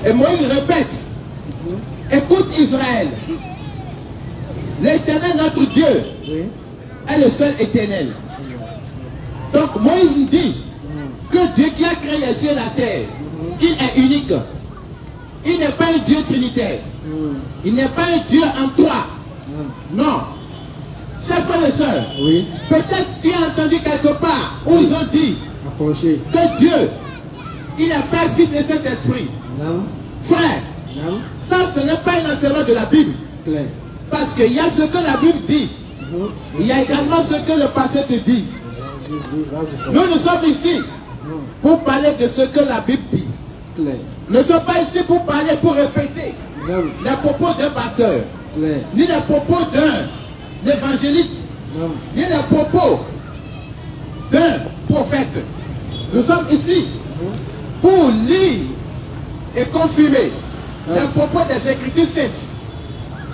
Et Moïse répète, écoute Israël, l'Éternel notre Dieu est le seul éternel. Donc Moïse dit que Dieu qui a créé les cieux et la terre, il est unique. Il n'est pas un Dieu trinitaire. Il n'est pas un Dieu en trois. Non. Chers frères et sœurs, peut-être tu as entendu quelque part où ils ont dit que Dieu, il est Père, Fils et Saint-Esprit. Frère, ça ce n'est pas un enseignement de la Bible. Parce qu'il y a ce que la Bible dit. Il y a également ce que le passé te dit. Nous sommes ici pour parler de ce que la Bible dit. Nous ne sommes pas ici pour parler, pour répéter les propos d'un pasteur, ni les propos d'un évangélique, ni les propos d'un prophète. Nous sommes ici pour lire et confirmer les propos des Écritures saintes.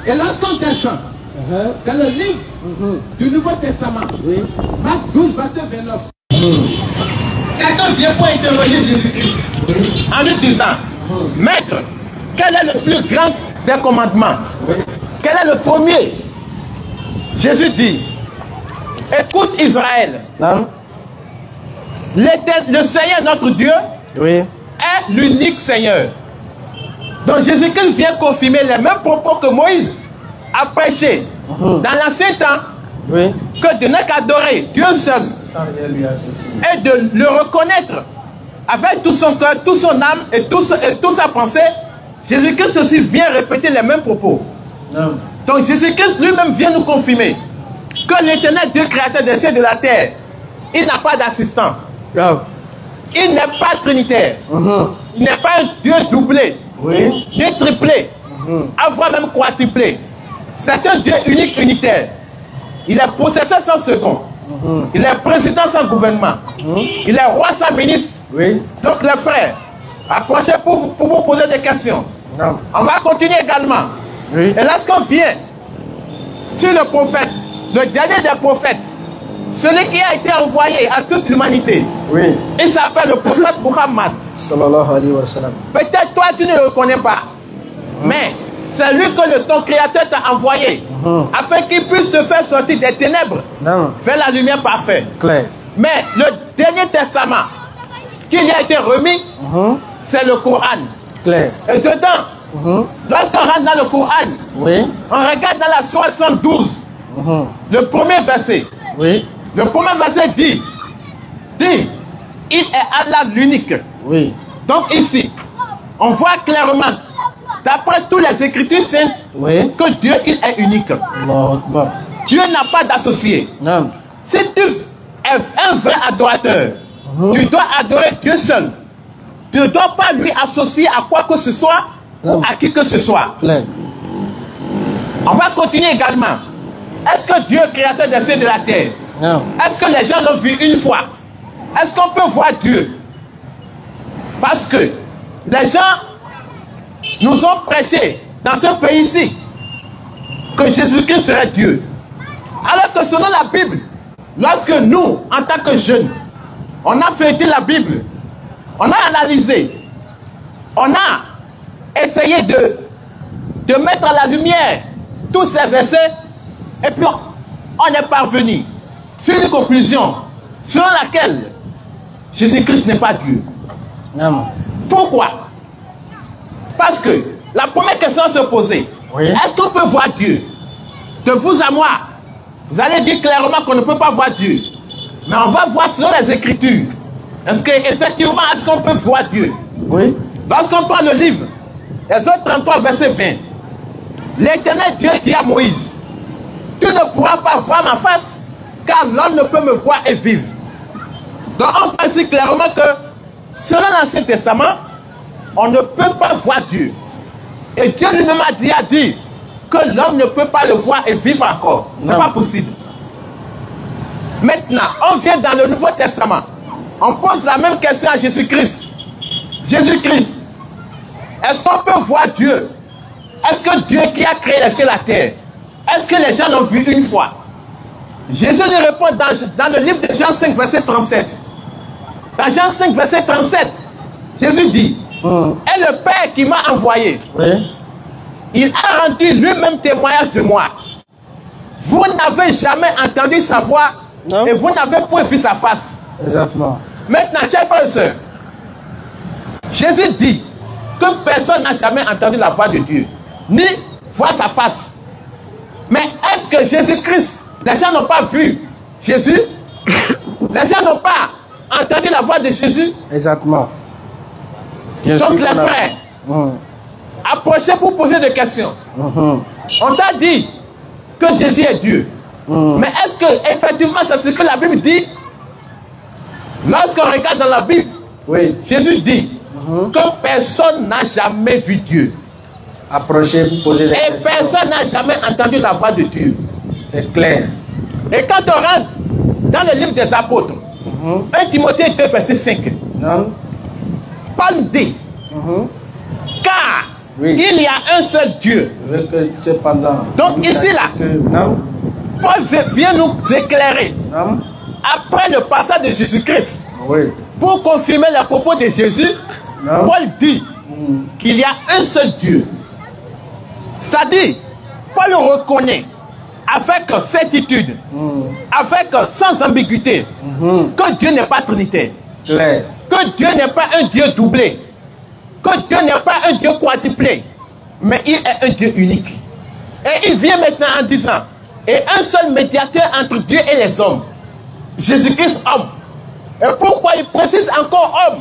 Et lorsqu'on descend dans le livre du Nouveau Testament, Marc 12, verset 29, quelqu'un vient pour interroger Jésus-Christ en lui disant, Maître, quel est le plus grand des commandements? Quel est le premier? Jésus dit, écoute Israël, le Seigneur notre Dieu est l'unique Seigneur. Donc Jésus-Christ vient confirmer les mêmes propos que Moïse a prêché dans l'ancien temps, que de ne qu'adorer Dieu seul et de le reconnaître avec tout son cœur, toute son âme et toute sa pensée. Jésus-Christ aussi vient répéter les mêmes propos. Donc Jésus-Christ lui-même vient nous confirmer que l'Éternel Dieu créateur des cieux et de la terre, il n'a pas d'assistant. Il n'est pas trinitaire. Il n'est pas un Dieu doublé, ni triplé, voire même quadruplé. C'est un Dieu unique, unitaire. Il est possesseur sans second. Il est président sans gouvernement. Il est roi sans ministre. Donc les frères, approchez pour vous poser des questions. On va continuer également. Et lorsqu'on vient sur le prophète, le dernier des prophètes, celui qui a été envoyé à toute l'humanité, il s'appelle le prophète Muhammad. Peut-être toi tu ne le reconnais pas, mais c'est lui que ton créateur t'a envoyé afin qu'il puisse te faire sortir des ténèbres vers la lumière parfaite. Mais le dernier testament qui lui a été remis, c'est le Coran. Et dedans, lorsqu'on rentre dans le Coran, on regarde dans la 72, le premier verset. Le premier verset dit, il est Allah l'unique. Donc ici, on voit clairement, d'après toutes les Écritures saintes, que Dieu il est unique. Dieu n'a pas d'associé. Si tu es un vrai adorateur, tu dois adorer Dieu seul. Tu ne dois pas lui associer à quoi que ce soit ou à qui que ce soit. On va continuer également. Est-ce que Dieu est créateur des cieux et de la terre? Est-ce que les gens l'ont vu une fois? Est-ce qu'on peut voir Dieu? Parce que les gens nous ont prêché dans ce pays-ci que Jésus-Christ serait Dieu. Alors que selon la Bible, lorsque nous, en tant que jeunes, on a feuilleté la Bible, on a analysé, on a essayé de mettre en la lumière tous ces versets, et puis on est parvenu sur une conclusion selon laquelle Jésus-Christ n'est pas Dieu. Pourquoi? Parce que la première question à se poser, est-ce qu'on peut voir Dieu? De vous à moi, vous allez dire clairement qu'on ne peut pas voir Dieu. Mais on va voir selon les Écritures. Est-ce qu'effectivement, est-ce qu'on peut voir Dieu? Lorsqu'on prend le livre, Exode 33, verset 20, l'Éternel Dieu dit à Moïse, tu ne pourras pas voir ma face, car l'homme ne peut me voir et vivre. Donc on voit ici clairement que, selon l'Ancien Testament, on ne peut pas voir Dieu. Et Dieu lui-même a dit que l'homme ne peut pas le voir et vivre encore. Ce n'est pas possible. Maintenant, on vient dans le Nouveau Testament. On pose la même question à Jésus-Christ. Jésus-Christ, est-ce qu'on peut voir Dieu? Est-ce que Dieu qui a créé les cieux et la terre, est-ce que les gens l'ont vu une fois? Jésus lui répond dans le livre de Jean 5, verset 37. Dans Jean 5, verset 37, Jésus dit, et le Père qui m'a envoyé. Oui. Il a rendu lui-même témoignage de moi. Vous n'avez jamais entendu sa voix et vous n'avez point vu sa face. Exactement. Maintenant, chers frères et sœurs, Jésus dit que personne n'a jamais entendu la voix de Dieu, ni voir sa face. Mais est-ce que Jésus-Christ, les gens n'ont pas vu Jésus? Les gens n'ont pas entendu la voix de Jésus? Exactement. Donc les frères, approchez pour poser des questions. On t'a dit que Jésus est Dieu. Mais est-ce que effectivement c'est ce que la Bible dit? Lorsqu'on regarde dans la Bible, Jésus dit que personne n'a jamais vu Dieu. Approchez pour poser des questions. Et personne n'a jamais entendu la voix de Dieu. C'est clair. Et quand on rentre dans le livre des apôtres, 1 Timothée 2, verset 5, Paul dit, car il y a un seul Dieu. Cependant, donc ici là, Paul vient nous éclairer après le passage de Jésus-Christ. Pour confirmer les propos de Jésus, Paul dit qu'il y a un seul Dieu. C'est-à-dire, Paul reconnaît avec certitude, avec sans ambiguïté, que Dieu n'est pas trinitaire, que Dieu n'est pas un Dieu doublé, que Dieu n'est pas un Dieu quadruplé, mais il est un Dieu unique. Et il vient maintenant en disant, et un seul médiateur entre Dieu et les hommes, Jésus-Christ homme. Et pourquoi il précise encore homme?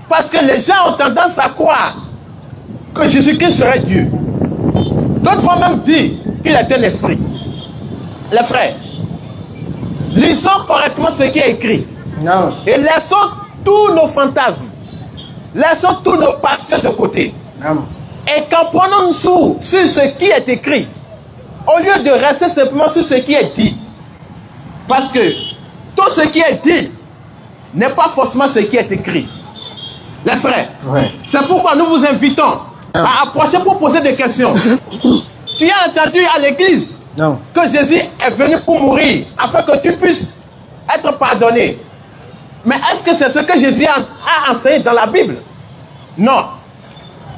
Parce que les gens ont tendance à croire que Jésus-Christ serait Dieu. D'autres vont même dire qu'il est un esprit. Les frères, lisons correctement ce qui est écrit. Et laissons tous nos fantasmes, laissons tous nos passions de côté. Et comprenons-nous sur ce qui est écrit, au lieu de rester simplement sur ce qui est dit. Parce que tout ce qui est dit n'est pas forcément ce qui est écrit. Les frères, c'est pourquoi nous vous invitons à approcher pour poser des questions. Tu as entendu à l'église que Jésus est venu pour mourir afin que tu puisses être pardonné. Mais est-ce que c'est ce que Jésus a enseigné dans la Bible? Non.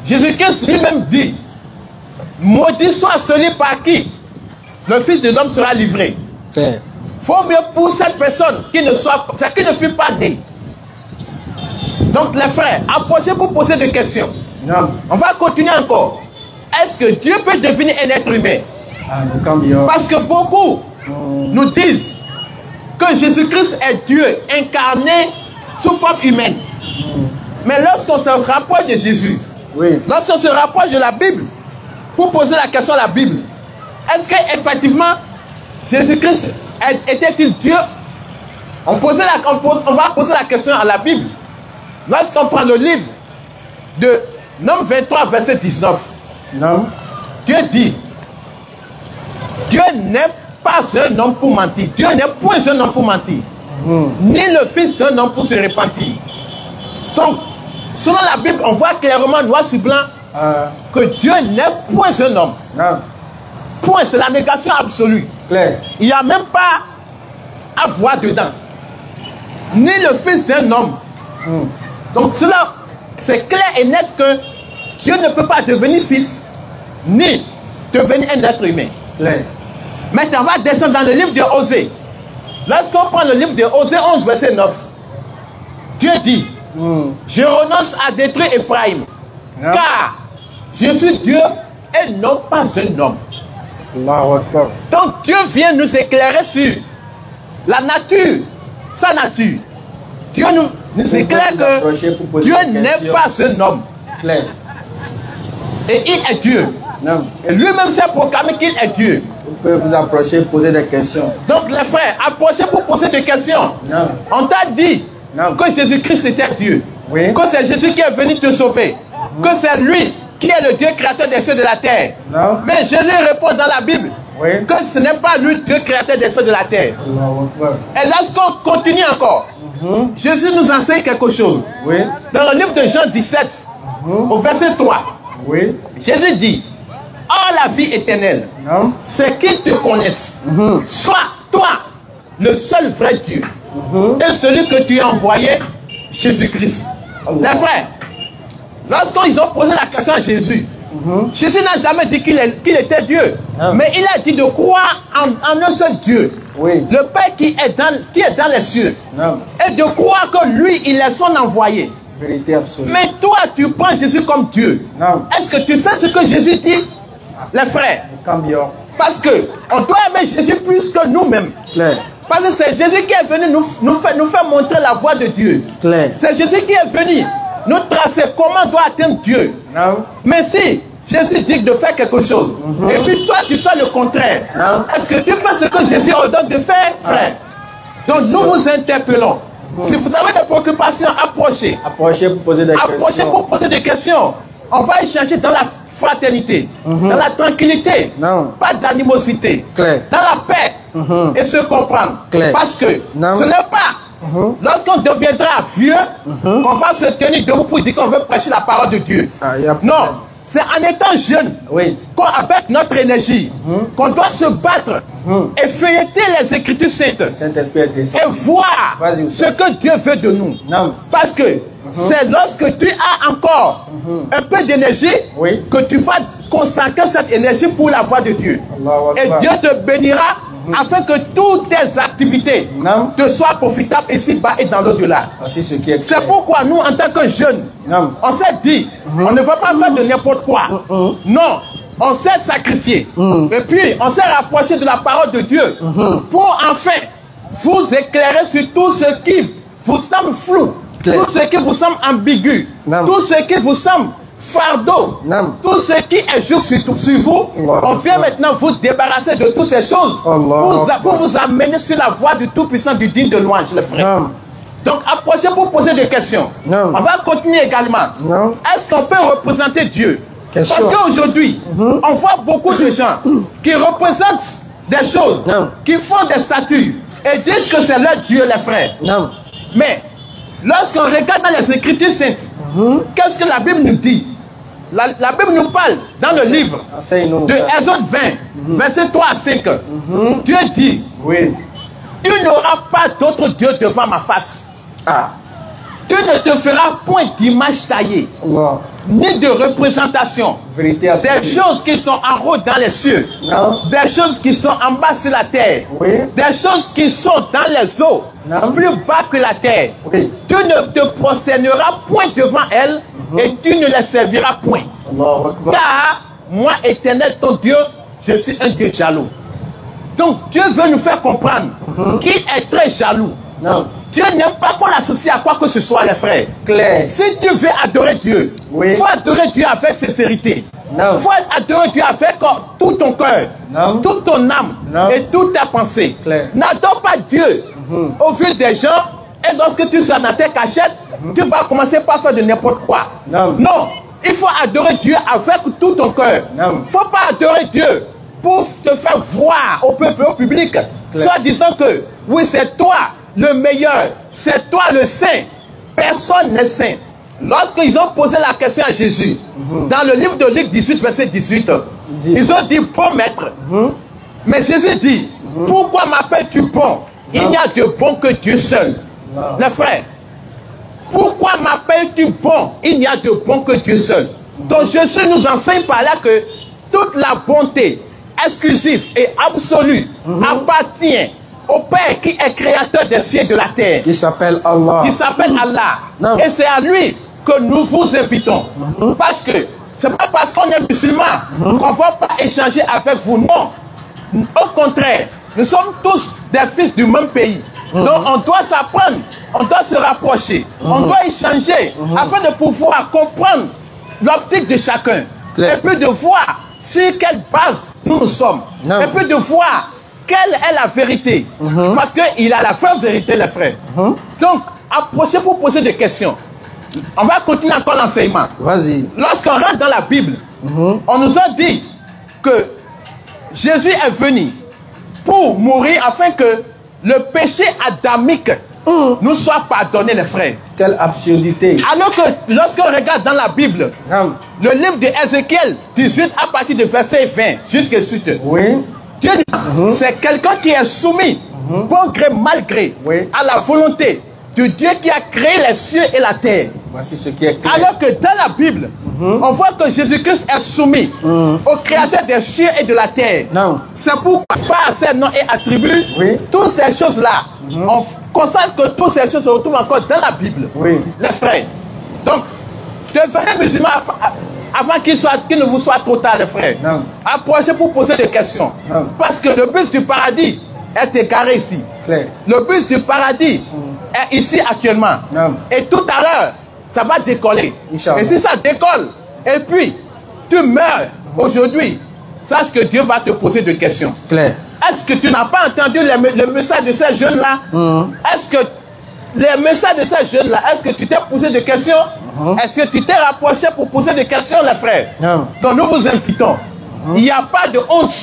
Jésus-Christ lui-même dit, maudit soit celui par qui le Fils de l'homme sera livré. Faut mieux pour cette personne qui ne fut pas née. Donc les frères, approchez pour poser des questions. On va continuer encore. Est-ce que Dieu peut devenir un être humain? Parce que beaucoup nous disent que Jésus-Christ est Dieu incarné sous forme humaine. Mais lorsqu'on se rapproche de Jésus, lorsqu'on se rapproche de la Bible, pour poser la question à la Bible, est-ce qu'effectivement Jésus-Christ était-il Dieu? On va poser la question à la Bible. Lorsqu'on prend le livre de Nombre 23, verset 19, Dieu dit, Dieu n'est pas un homme pour mentir. Dieu n'est point un homme pour mentir. Ni le fils d'un homme pour se repentir. Donc, selon la Bible, on voit clairement, noir sur blanc, que Dieu n'est point un homme. Point, c'est la négation absolue. Il n'y a même pas à voir dedans. Ni le fils d'un homme. Donc cela, c'est clair et net que Dieu ne peut pas devenir fils, ni devenir un être humain. Maintenant, on va descendre dans le livre de Osée. Lorsqu'on prend le livre de Osée 11, verset 9, Dieu dit, je renonce à détruire Ephraïm, car je suis Dieu et non pas un homme. Donc Dieu vient nous éclairer sur la nature, sa nature. Dieu nous éclaire que Dieu n'est pas un homme. Et il est Dieu. Et lui-même s'est proclamé qu'il est Dieu. Vous pouvez vous approcher, poser des questions. Donc les frères, approchez pour poser des questions. On t'a dit que Jésus-Christ était Dieu. Que c'est Jésus qui est venu te sauver. Que c'est lui qui est le Dieu créateur des cieux et de la terre. Mais Jésus répond dans la Bible que ce n'est pas lui Dieu créateur des cieux et de la terre. Et lorsqu'on continue encore, Jésus nous enseigne quelque chose. Dans le livre de Jean 17, au verset 3, Jésus dit, oh la vie éternelle, c'est qu'ils te connaissent, soit toi, le seul vrai Dieu, et celui que tu as envoyé, Jésus-Christ. Les frères, Lorsqu'ils ont posé la question à Jésus, Jésus n'a jamais dit qu'il était Dieu. Mais il a dit de croire en un seul Dieu. Oui. Le Père qui est dans les cieux. Non. Et de croire que lui, il est son envoyé. Vérité absolue. Mais toi, tu prends Jésus comme Dieu. Non. Est-ce que tu fais ce que Jésus dit, les frères? Cambio. Parce que on doit aimer Jésus plus que nous-mêmes. Clair. Parce que c'est Jésus qui est venu nous faire montrer la voie de Dieu. Clair. C'est Jésus qui est venu nous tracer comment on doit atteindre Dieu. Non. Mais si Jésus dit de faire quelque chose, et puis toi tu fais le contraire, est-ce que tu fais ce que Jésus ordonne de faire, frère? Donc nous vous interpellons. Si vous avez des préoccupations, approchez. Approchez pour poser des Approchez questions. pour poser des questions. On va échanger dans la fraternité, dans la tranquillité, Non. pas d'animosité, Clair. dans la paix et se comprendre. Clair. Parce que Non. ce n'est pas lorsqu'on deviendra vieux qu'on va se tenir debout pour dire qu'on veut prêcher la parole de Dieu. Ah, y a pas- Non, c'est en étant jeune, Oui. avec notre énergie, qu'on doit se battre et feuilleter les Écritures saintes Saint-Esprit est descendu. et voir Vas-y, ce que Dieu veut de nous. Non. Parce que c'est lorsque tu as encore un peu d'énergie Oui. que tu vas consacrer cette énergie pour la voie de Dieu. Allahu Et Akbar. Dieu te bénira afin que toutes tes activités Non. te soient profitables ici-bas et dans l'au-delà. Voici ce qui est C'est clair. pourquoi nous, en tant que jeunes, Non. on s'est dit, on ne va pas faire de n'importe quoi. Non, on s'est sacrifié. Et puis, on s'est rapproché de la parole de Dieu pour enfin vous éclairer sur tout ce qui vous semble flou, Clair. tout ce qui vous semble ambigu, Non. tout ce qui vous semble fardeau, Non. tout ce qui est joug sur vous. Allah. On vient maintenant vous débarrasser de toutes ces choses Allah. pour vous amener sur la voie du Tout-Puissant, du digne de louange, les frères. Non. Donc approchez pour poser des questions. Non. On va continuer également. Non. Est-ce qu'on peut représenter Dieu? Question. Parce qu'aujourd'hui, on voit beaucoup de gens qui représentent des choses, Non. qui font des statues et disent que c'est leur Dieu, les frères. Non. Mais lorsqu'on regarde dans les Écritures saintes, qu'est-ce que la Bible nous dit? La Bible nous parle dans le livre Enseigne-nous de ça. Exode 20, verset 3 à 5. Dieu dit, Oui. tu n'auras pas d'autre Dieu devant ma face. Ah. Tu ne te feras point d'image taillée, Allah. ni de représentation. Vérité Des absolue. choses qui sont en haut dans les cieux, Non. des choses qui sont en bas sur la terre, Oui. des choses qui sont dans les eaux, Non. plus bas que la terre. Oui. Tu ne te prosterneras point devant elles et tu ne les serviras point. Allahu Akbar. Car moi, Éternel, ton Dieu, je suis un Dieu jaloux. Donc Dieu veut nous faire comprendre qu'il est très jaloux. Non. Dieu n'aime pas qu'on l'associe à quoi que ce soit, les frères. Clair. Si tu veux adorer Dieu, Oui. faut adorer Dieu avec sincérité. Non. Faut adorer Dieu avec tout ton cœur, Non. toute ton âme Non. et toute ta pensée. Clair. N'adore pas Dieu au vu des gens et lorsque tu seras dans tes cachettes, tu vas commencer par faire de n'importe quoi. Non. Non, il faut adorer Dieu avec tout ton cœur. Non. Faut pas adorer Dieu pour te faire voir au peuple, au public, soit disant que oui, c'est toi le meilleur, c'est toi le saint. Personne n'est saint. Lorsqu'ils ont posé la question à Jésus, dans le livre de Luc 18, verset 18, ils ont dit bon maître. Mais Jésus dit, pourquoi m'appelles-tu bon? Il n'y a de bon que Dieu seul. Les frères, pourquoi m'appelles-tu bon? Il n'y a de bon que Dieu seul. Donc Jésus nous enseigne par là que toute la bonté exclusive et absolue appartient au Père qui est créateur des cieux et de la terre, Il s'appelle Allah. qui s'appelle Allah. Non. Et c'est à lui que nous vous invitons. Parce que c'est pas parce qu'on est musulman qu'on ne va pas échanger avec vous. Non. Au contraire, nous sommes tous des fils du même pays. Donc on doit s'apprendre, on doit se rapprocher, on doit échanger afin de pouvoir comprendre l'optique de chacun. Claire. Et puis de voir sur quelle base nous sommes. Non. Et puis de voir quelle est la vérité. Parce qu'il a la vraie vérité, les frères. Donc, approchez pour poser des questions. On va continuer encore l'enseignement. Vas-y. Lorsqu'on rentre dans la Bible, on nous a dit que Jésus est venu pour mourir afin que le péché adamique nous soit pardonné, les frères. Quelle absurdité. Alors que lorsqu'on regarde dans la Bible, Non. le livre de Ézéchiel 18 à partir du verset 20 jusqu'à suite, Oui. Dieu dit, c'est quelqu'un qui est soumis, bon gré, mal gré, Oui. à la volonté de Dieu qui a créé les cieux et la terre. Voici ce qui est clair. Alors que dans la Bible, on voit que Jésus-Christ est soumis au créateur des cieux et de la terre. Non. C'est pourquoi, par ses noms et attributs, Oui. toutes ces choses-là, on constate que toutes ces choses se retrouvent encore dans la Bible. Oui. Les frères. Donc, devenez musulmans avant qu'il ne vous soit trop tard, les frères. Non. Approchez pour poser des questions. Non. Parce que le bus du paradis est égaré ici. Clair. Le bus du paradis est ici actuellement. Non. Et tout à l'heure, ça va décoller. Inch'Allah. Et si ça décolle, et puis tu meurs aujourd'hui, sache que Dieu va te poser des questions. Clair. Est-ce que tu n'as pas entendu le message de ces jeunes-là? Est-ce que les messages de ces jeunes-là, est-ce que tu t'es posé des questions? Est-ce que tu t'es rapproché pour poser des questions, les frères? Non. Donc nous vous invitons. Il n'y a pas de honte.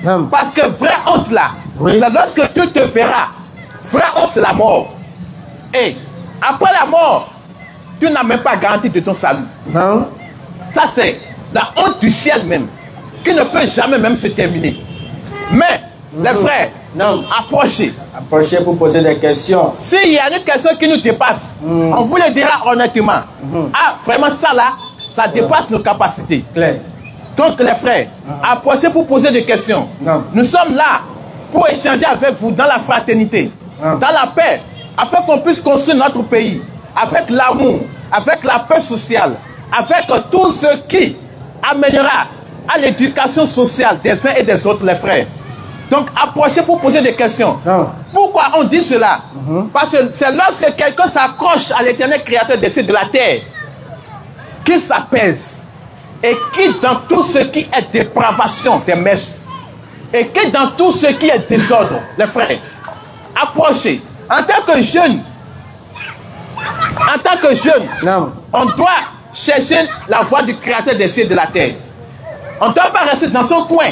Non. Parce que vraie honte là, Oui. c'est lorsque tu te verras. Vraie honte, c'est la mort. Et après la mort, tu n'as même pas garanti de ton salut. Non. Ça, c'est la honte du ciel même, qui ne peut jamais même se terminer. Mais, les frères, Non. approchez. Approchez pour poser des questions. S'il y a une question qui nous dépasse, on vous le dira honnêtement. Ah, vraiment, ça là, ça dépasse nos capacités. Clair. Donc, les frères, approchez pour poser des questions. Non. Nous sommes là pour échanger avec vous dans la fraternité, Non. dans la paix, afin qu'on puisse construire notre pays avec l'amour, avec la paix sociale, avec tout ce qui amènera à l'éducation sociale des uns et des autres, les frères. Donc, approchez pour poser des questions. Non. Pourquoi on dit cela? Parce que c'est lorsque quelqu'un s'accroche à l'éternel créateur des cieux et de la terre, qu'il s'apaise, et qui dans tout ce qui est dépravation des mèches, et qui dans tout ce qui est désordre, les frères, approchez. En tant que jeune, Non. on doit chercher la voie du créateur des cieux et de la terre. On ne doit pas rester dans son coin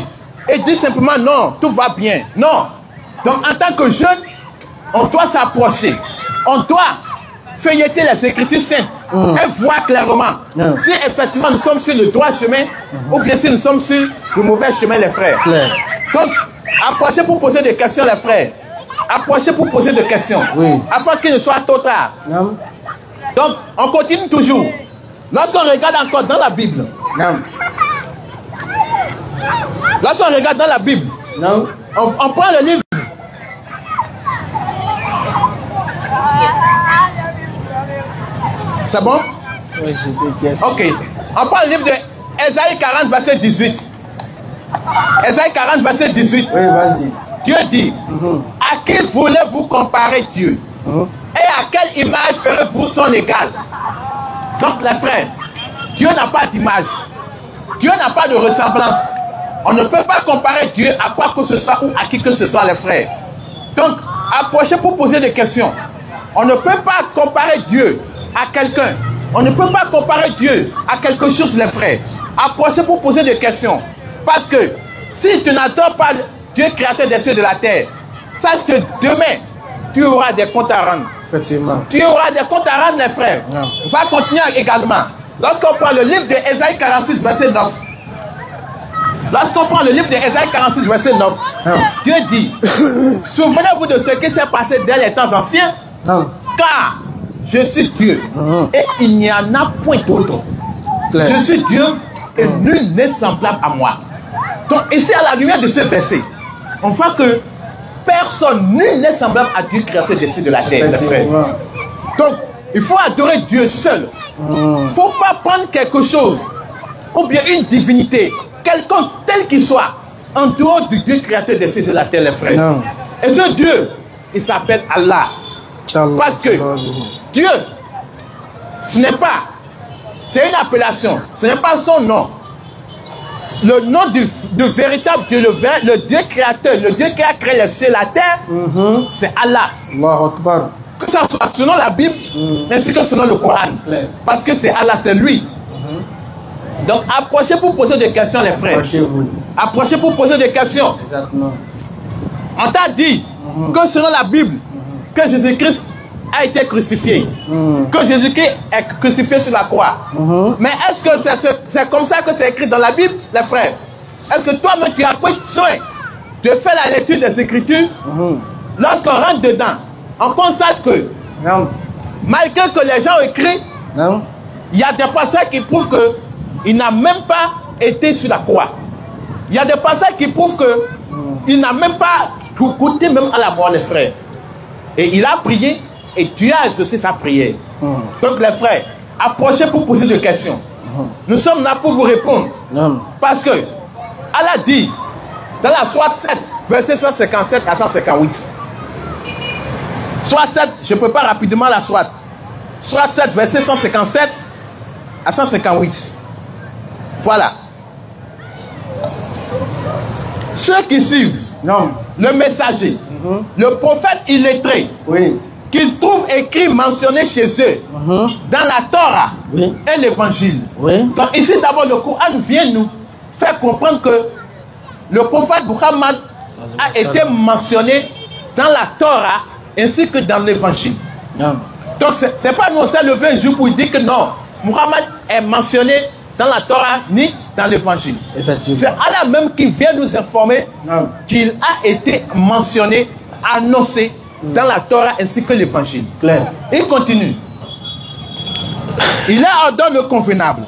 et dire simplement non, tout va bien. Non. Donc en tant que jeune, on doit s'approcher. On doit feuilleter les Écritures saintes et voir clairement si effectivement nous sommes sur le droit chemin ou bien si nous sommes sur le mauvais chemin, les frères. Clair. Donc, approchez pour poser des questions, les frères. Approchez pour poser des questions. Oui. Afin qu'il ne soit trop tard. Non. Donc, on continue toujours. Lorsqu'on regarde encore dans la Bible, Non. lorsqu'on regarde dans la Bible, Non. on prend le livre. C'est bon? Oui, j'ai des questions. Ok. On prend le livre de Ésaïe 40, verset 18. Ésaïe 40, verset 18. Oui, vas-y. Dieu dit, à qui voulez-vous comparer Dieu? Et à quelle image ferez-vous son égal? Donc les frères, Dieu n'a pas d'image. Dieu n'a pas de ressemblance. On ne peut pas comparer Dieu à quoi que ce soit ou à qui que ce soit, les frères. Donc, approchez pour poser des questions. On ne peut pas comparer Dieu à quelqu'un. On ne peut pas comparer Dieu à quelque chose, les frères. Approchez pour poser des questions. Parce que si tu n'adores pas Dieu créateur des cieux et de la terre, sache que demain, tu auras des comptes à rendre. Effectivement. Tu auras des comptes à rendre, les frères. Non. Va continuer également. Lorsqu'on prend le livre de Ésaïe 46, verset 9. Lorsqu'on prend le livre de Ésaïe 46, verset 9, Dieu dit, souvenez-vous de ce qui s'est passé dès les temps anciens, Non. car je suis Dieu et il n'y en a point d'autre. Clair. Je suis Dieu et nul n'est semblable à moi. Donc ici, à la lumière de ce verset, on voit que personne, nul n'est semblable à Dieu créateur des cieux et de la terre, les frères. Effectivement. Donc, il faut adorer Dieu seul. Il ne faut pas prendre quelque chose, ou bien une divinité, quelqu'un tel qu'il soit, en dehors du Dieu créateur des cieux et de la terre, les frères. Non. Et ce Dieu, il s'appelle Allah. Inch'Allah. Parce que Dieu, ce n'est pas, c'est une appellation, ce n'est pas son nom. Le nom du véritable Dieu, le Dieu créateur, le Dieu qui a créé le ciel et la terre, c'est Allah. Allahu Akbar. Que ça soit selon la Bible, ainsi que selon le Coran. Parce que c'est Allah, c'est lui. Donc approchez pour poser des questions, les frères. Approchez-vous. Approchez pour poser des questions. Exactement. On t'a dit que selon la Bible, que Jésus-Christ a été crucifié. Que Jésus-Christ est crucifié sur la croix. Mais est-ce que c'est comme ça que c'est écrit dans la Bible, les frères? Est-ce que toi-même tu as pris soin de faire la lecture des Écritures? Lorsqu'on rentre dedans, on constate que Non. Malgré que les gens ont écrit, Non. il y a des passages qui prouvent qu'il n'a même pas été sur la croix. Il y a des passages qui prouvent qu'il n'a même pas goûté même à la mort, les frères. Et il a prié et Dieu a exaucé sa prière. Donc les frères, approchez pour poser des questions. Nous sommes là pour vous répondre. Parce que Allah dit dans la Sourate 7, verset 157 à 158. Sourate 7, je prépare rapidement la Sourate. Sourate 7, verset 157 à 158. Voilà. Ceux qui suivent le messager, le prophète illettré, qu'ils trouvent écrit, mentionné chez eux, dans la Torah et l'évangile. Donc ici d'abord le Coran vient nous faire comprendre que le prophète Muhammad a été mentionné dans la Torah ainsi que dans l'évangile. Donc c'est pas nous s'est levé un jour pour dire que non, Muhammad est mentionné dans la Torah ni dans l'évangile. C'est Allah même qui vient nous informer qu'il a été mentionné, annoncé dans la Torah ainsi que l'évangile. Il continue. Il leur ordonne le convenable,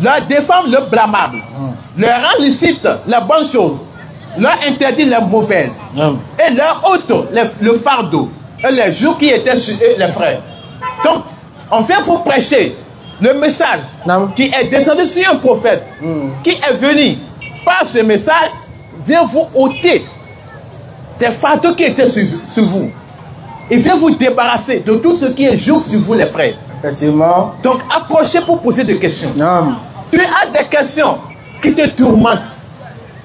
leur défend le blâmable, leur rend licite les bonnes choses, leur interdit les mauvaises, et leur ôte le fardeau et les jours qui étaient sur eux, les frères. Donc, on vient vous prêcher le message qui est descendu sur un prophète, qui est venu par ce message, vient vous ôter des fardeaux qui étaient sur vous. Il vient vous débarrasser de tout ce qui est jour sur vous, les frères. Effectivement. Donc, approchez pour poser des questions. Tu as des questions qui te tourmentent.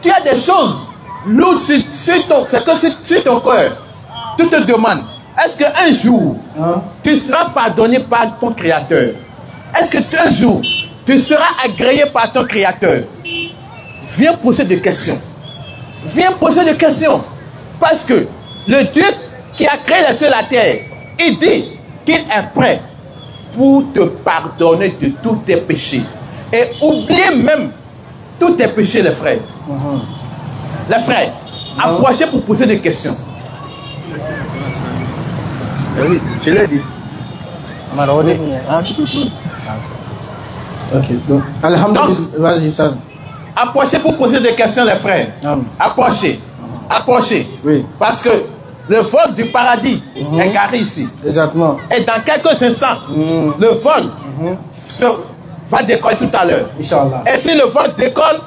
Tu as des choses lourdes sur ton cœur. Tu te demandes, est-ce qu'un jour, tu seras pardonné par ton Créateur? Est-ce qu'un jour, tu seras agréé par ton Créateur? Viens poser des questions. Viens poser des questions. Parce que le Dieu qui a créé les cieux et la terre, il dit qu'il est prêt pour te pardonner de tous tes péchés. Et oubliez même tous tes péchés, les frères. Les frères, approchez pour poser des questions. Oui, je l'ai dit. Ok, donc, alhamdulillah, vas-y, ça. Approchez pour poser des questions, les frères. Approchez. Approchez. Oui. Parce que le vol du paradis est garé ici. Exactement. Et dans quelques instants, le vol va décoller tout à l'heure. Inch'Allah. Et si le vol décolle,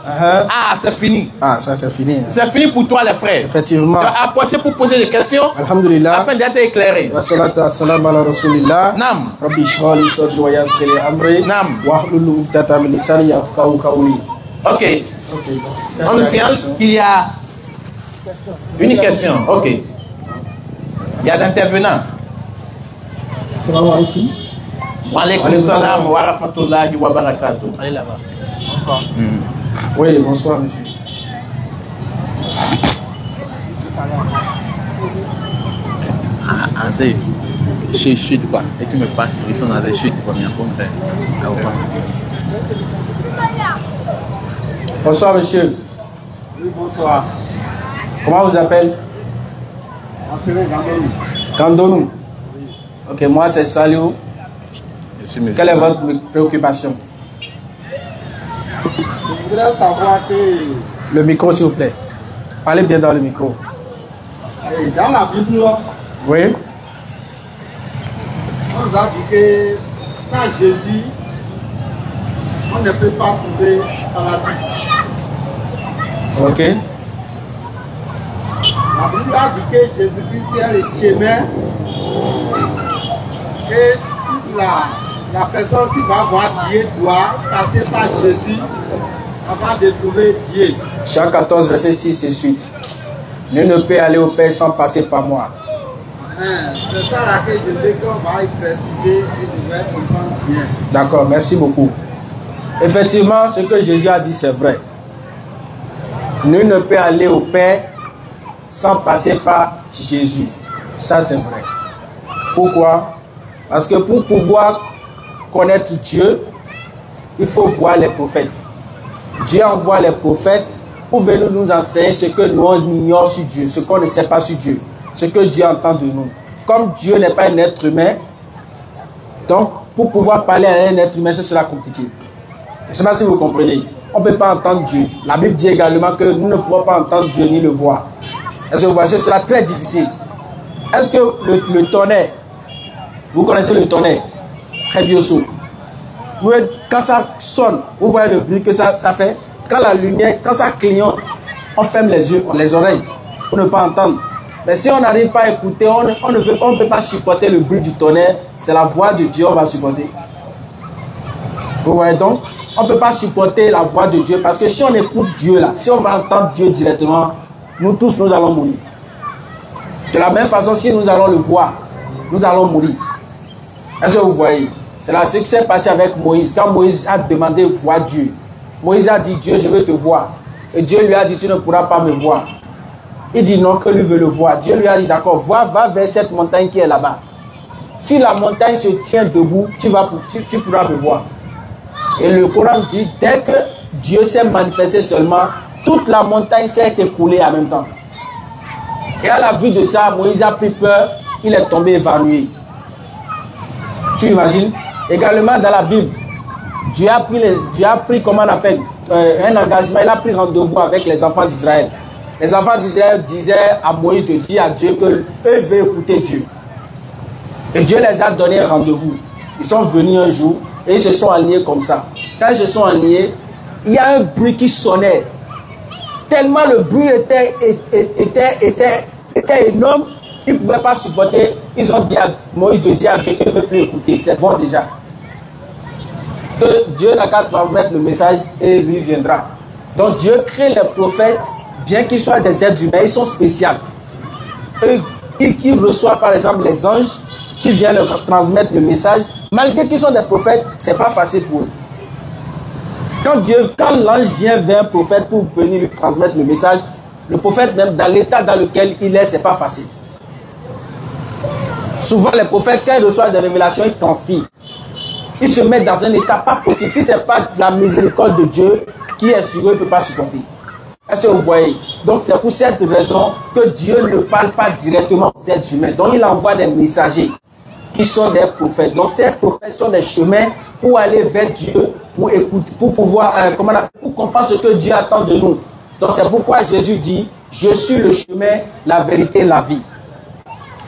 c'est fini. Ça c'est fini. C'est fini pour toi, les frères. Effectivement. Donc, approchez pour poser des questions. Alhamdulillah. Afin d'être éclairé. Wa salatu wa salam ala rasulillah. Nam. Rabbi shrah li sadri wa yassir li amri. Nam. Wahlul 'uqdatam min lisani yafqahu qawli. Ok. On nous signale qu'il y a une question. Ok. Il y a d'intervenants. Assalamu alaikum. Wa alaykum salam wa rahmatullahi wa barakatuh. Allez là-bas. Oui, bonsoir monsieur. C'est chute quoi. Et tu me passes, ils sont dans des chutes première fois. Bonsoir monsieur. Oui, bonsoir. Comment vous appelez? Gandonou. Ok, moi c'est Saliou. Quelle est votre préoccupation? Je voudrais savoir que Le micro s'il vous plaît. Parlez bien dans le micro. dans la Bible, Oui. on nous a dit que sans Jésus, on ne peut pas trouver paradis. Ok. La Bible a dit que Jésus-Christ est le chemin, que toute la personne qui va voir Dieu doit passer par Jésus avant de trouver Dieu. Jean 14, verset 6 et suite. Nul ne peut aller au Père sans passer par moi. C'est ça là que je veux qu'on va y préciser et je vais comprendre bien. D'accord, merci beaucoup. Effectivement, ce que Jésus a dit, c'est vrai. Nul ne peut aller au Père sans passer par Jésus. Ça, c'est vrai. Pourquoi? Parce que pour pouvoir connaître Dieu, il faut voir les prophètes. Dieu envoie les prophètes pour venir nous enseigner ce que nous on ignore sur Dieu, ce qu'on ne sait pas sur Dieu, ce que Dieu entend de nous. Comme Dieu n'est pas un être humain, Donc, pour pouvoir parler à un être humain, ce sera compliqué. Je ne sais pas si vous comprenez. On ne peut pas entendre Dieu. La Bible dit également que nous ne pouvons pas entendre Dieu ni le voir. Est-ce que vous voyez, ce sera très difficile. Est-ce que le tonnerre, vous connaissez le tonnerre, très bien sûr. Quand ça sonne, vous voyez le bruit que ça fait. Quand la lumière, quand ça clignote, on ferme les yeux, les oreilles pour ne pas entendre. Mais si on n'arrive pas à écouter, on ne peut pas supporter le bruit du tonnerre. C'est la voix de Dieu, on va supporter. Vous voyez donc, on ne peut pas supporter la voix de Dieu parce que si on écoute Dieu là, si on va entendre Dieu directement, nous tous, nous allons mourir. De la même façon, si nous allons le voir, nous allons mourir. Est-ce que vous voyez? C'est là ce qui s'est passé avec Moïse. Quand Moïse a demandé de voir Dieu, Moïse a dit, Dieu, je veux te voir. Et Dieu lui a dit, tu ne pourras pas me voir. Il dit non, que lui veut le voir. Dieu lui a dit, d'accord, va vers cette montagne qui est là-bas. Si la montagne se tient debout, tu pourras me voir. Et le Coran dit, dès que Dieu s'est manifesté seulement, toute la montagne s'est écoulée en même temps. Et à la vue de ça, Moïse a pris peur, il est tombé évanoui. Tu imagines? Également dans la Bible, Dieu a pris comment on appelle, un engagement, il a pris rendez-vous avec les enfants d'Israël. Les enfants d'Israël disaient à Moïse de dire à Dieu qu'eux veulent écouter Dieu. Et Dieu les a donné un rendez-vous. Ils sont venus un jour et ils se sont alignés comme ça. Quand ils se sont alignés, il y a un bruit qui sonnait. Tellement le bruit était énorme, ils ne pouvaient pas supporter. Ils ont dit à Moïse de dire à Dieu qu'il ne veut plus écouter. C'est bon déjà. Que Dieu n'a qu'à transmettre le message et lui viendra. Donc Dieu crée les prophètes, bien qu'ils soient des êtres humains, ils sont spéciaux. Eux, ils reçoivent par exemple les anges qui viennent leur transmettre le message. Malgré qu'ils sont des prophètes, ce n'est pas facile pour eux. Quand l'ange vient vers un prophète pour venir lui transmettre le message, le prophète même dans l'état dans lequel il est, ce n'est pas facile. Souvent les prophètes, quand ils reçoivent des révélations, ils transpirent. Ils se mettent dans un état pas possible. Si ce n'est pas la miséricorde de Dieu qui est sur eux, ils ne peuvent pas supporter. Est-ce que vous voyez? Donc c'est pour cette raison que Dieu ne parle pas directement aux êtres humains. Donc il envoie des messagers qui sont des prophètes. Donc ces prophètes sont des chemins pour aller vers Dieu, pour écouter, pour pouvoir, pour comprendre ce que Dieu attend de nous. Donc c'est pourquoi Jésus dit, je suis le chemin, la vérité, la vie.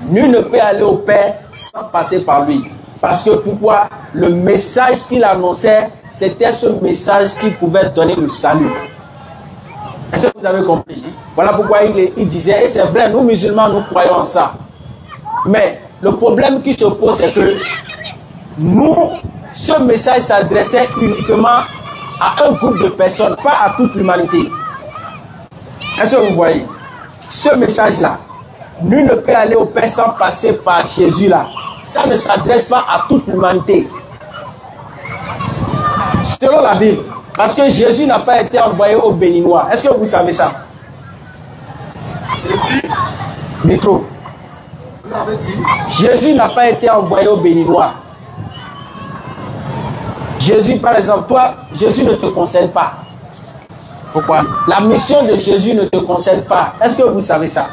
Nul ne peut aller au Père sans passer par lui. Parce que pourquoi? Le message qu'il annonçait, c'était ce message qui pouvait donner le salut. Est-ce que vous avez compris? Voilà pourquoi il disait, et c'est vrai, nous musulmans, nous croyons en ça. Mais le problème qui se pose, c'est que nous, ce message s'adressait uniquement à un groupe de personnes, pas à toute l'humanité. Est-ce que vous voyez? Ce message-là, nul ne peut aller au Père sans passer par Jésus-là. Ça ne s'adresse pas à toute l'humanité. Selon la Bible. Parce que Jésus n'a pas été envoyé aux Béninois. Est-ce que vous savez ça? Micro. Jésus n'a pas été envoyé aux Béninois. Jésus, par exemple, toi, Jésus ne te concerne pas. Pourquoi? La mission de Jésus ne te concerne pas. Est-ce que vous savez ça?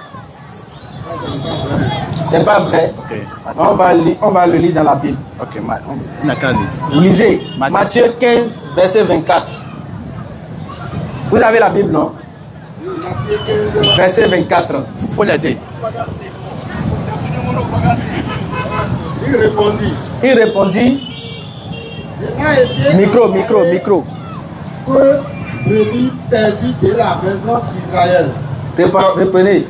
C'est pas vrai. Okay. On va le lire dans la Bible. Ok, on a qu'à lire. Vous lisez Matthieu 15, verset 24. Vous avez la Bible, non? Verset 24. Il faut l'aider. Il répondit. Micro. Que brebis perdu de la maison d'Israël. Reprenez.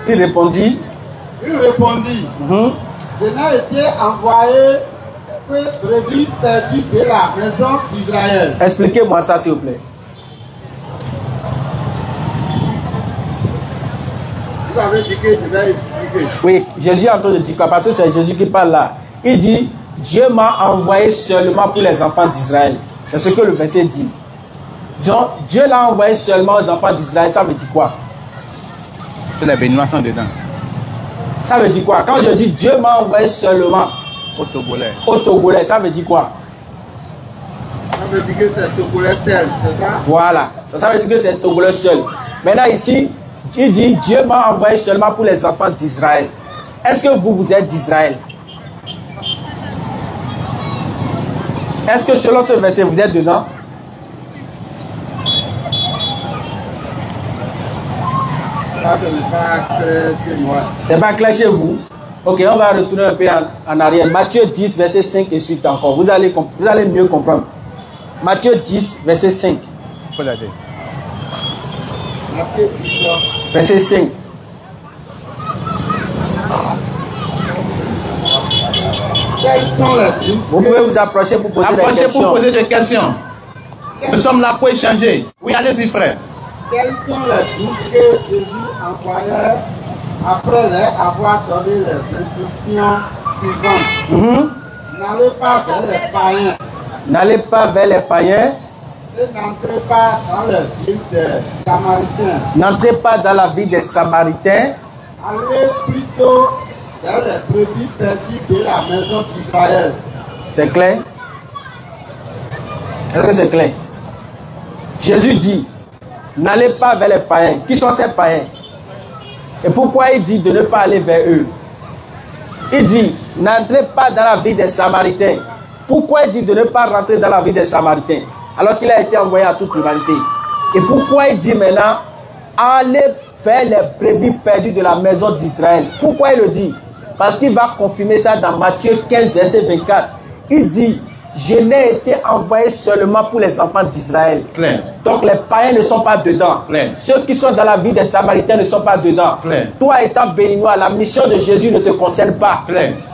Il répondit. Je n'ai été envoyé que brebis perdu de la maison d'Israël. Expliquez-moi ça, s'il vous plaît. Vous avez dit que je vais expliquer. Oui, Jésus est en train de dire quoi? Parce que c'est Jésus qui parle là. Il dit, Dieu m'a envoyé seulement pour les enfants d'Israël. C'est ce que le verset dit. Donc, Dieu l'a envoyé seulement aux enfants d'Israël. Ça veut dire quoi? C'est les Béninois sont dedans. Ça veut dire quoi? Quand je dis Dieu m'a envoyé seulement Au Togolais. au Togolais, ça veut dire quoi? Ça veut dire que c'est Togolais seul, c'est ça? Voilà. Ça veut dire que c'est Togolais seul. Maintenant ici, il dit Dieu m'a envoyé seulement pour les enfants d'Israël. Est-ce que vous êtes d'Israël? Est-ce que selon ce verset, vous êtes dedans? C'est pas clair chez vous? Ok, on va retourner un peu en arrière. Matthieu 10, verset 5 et suite encore. Vous allez mieux comprendre. Matthieu 10, verset 5. Matthieu 10, verset 5. quels sont les dons? Vous pouvez vous approcher pour poser des Approchez questions. pour poser des questions. Nous sommes là pour échanger. Oui, allez-y, frère. Quels sont les dons que Jésus envoyait après leur avoir donné les instructions suivantes? N'allez pas vers les païens N'allez pas vers les païens. et n'entrez pas dans les villes des Samaritains. N'entrez pas dans la vie des Samaritains. Allez plutôt vers les brebis perdues de la maison d'Israël. C'est clair? Est-ce que c'est clair? Jésus dit, n'allez pas vers les païens. Qui sont ces païens? Et pourquoi il dit de ne pas aller vers eux? Il dit, n'entrez pas dans la vie des Samaritains. Pourquoi il dit de ne pas rentrer dans la vie des Samaritains? Alors qu'il a été envoyé à toute l'humanité. Et pourquoi il dit maintenant, allez vers les brebis perdues de la maison d'Israël? Pourquoi il le dit? Parce qu'il va confirmer ça dans Matthieu 15, verset 24. Il dit, je n'ai été envoyé seulement pour les enfants d'Israël. Donc les païens ne sont pas dedans. Ceux qui sont dans la vie des Samaritains ne sont pas dedans. Toi étant béninois, la mission de Jésus ne te concerne pas.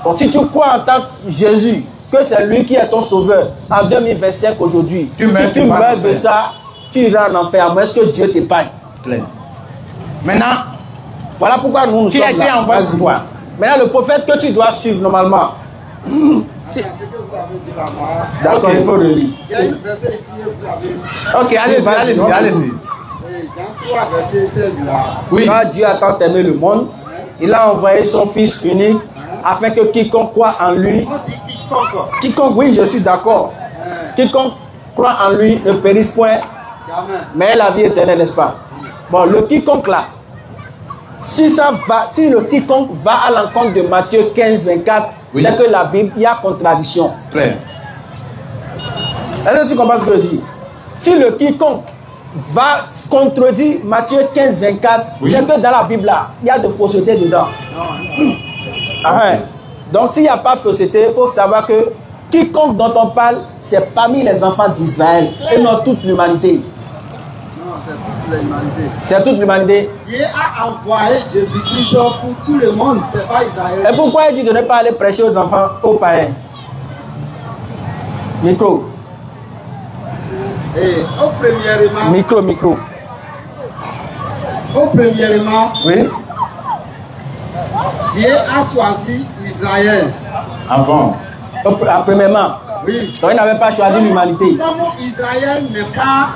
Donc si tu crois en tant que Jésus, que c'est lui qui est ton sauveur, en 2025 aujourd'hui, si tu meurs de ça, tu iras en enfer, à moins que Dieu t'épargne. Maintenant, voilà pourquoi nous qui sommes a été là. envoyé pour toi? Maintenant, le prophète que tu dois suivre normalement. D'accord, il faut relire. Il y a une verset ici, vous avez. Ok, allez-y, allez-y, allez-y. Oui, Jean 3, verset 16 là. Oui. Quand Dieu a tant aimé le monde, il a envoyé son Fils unique afin que quiconque croit en lui, On dit quiconque. quiconque, oui, je suis d'accord, quiconque croit en lui ne périsse point, Jamais. mais la vie éternelle, n'est-ce pas? Bon, le quiconque là, si le quiconque va à l'encontre de Matthieu 15, 24, oui, c'est que la Bible, il y a contradiction. Claire. Est-ce que tu comprends ce que je dis? Si le quiconque va contredire Matthieu 15, 24, oui, c'est que dans la Bible là, il y a de fausseté dedans. Donc s'il n'y a pas de fausseté, il faut savoir que quiconque dont on parle, c'est parmi les enfants d'Israël et non toute l'humanité. Non, c'est toute l'humanité. C'est toute l'humanité. Dieu a envoyé Jésus-Christ pour tout le monde, c'est pas Israël. Et pourquoi il dit de ne pas aller prêcher aux enfants, aux païens? Micro. Et au premièrement, Micro. oui, Dieu a choisi Israël. Ah bon? Premièrement, oui. Donc il n'avait pas choisi l'humanité. Comment Israël n'est pas,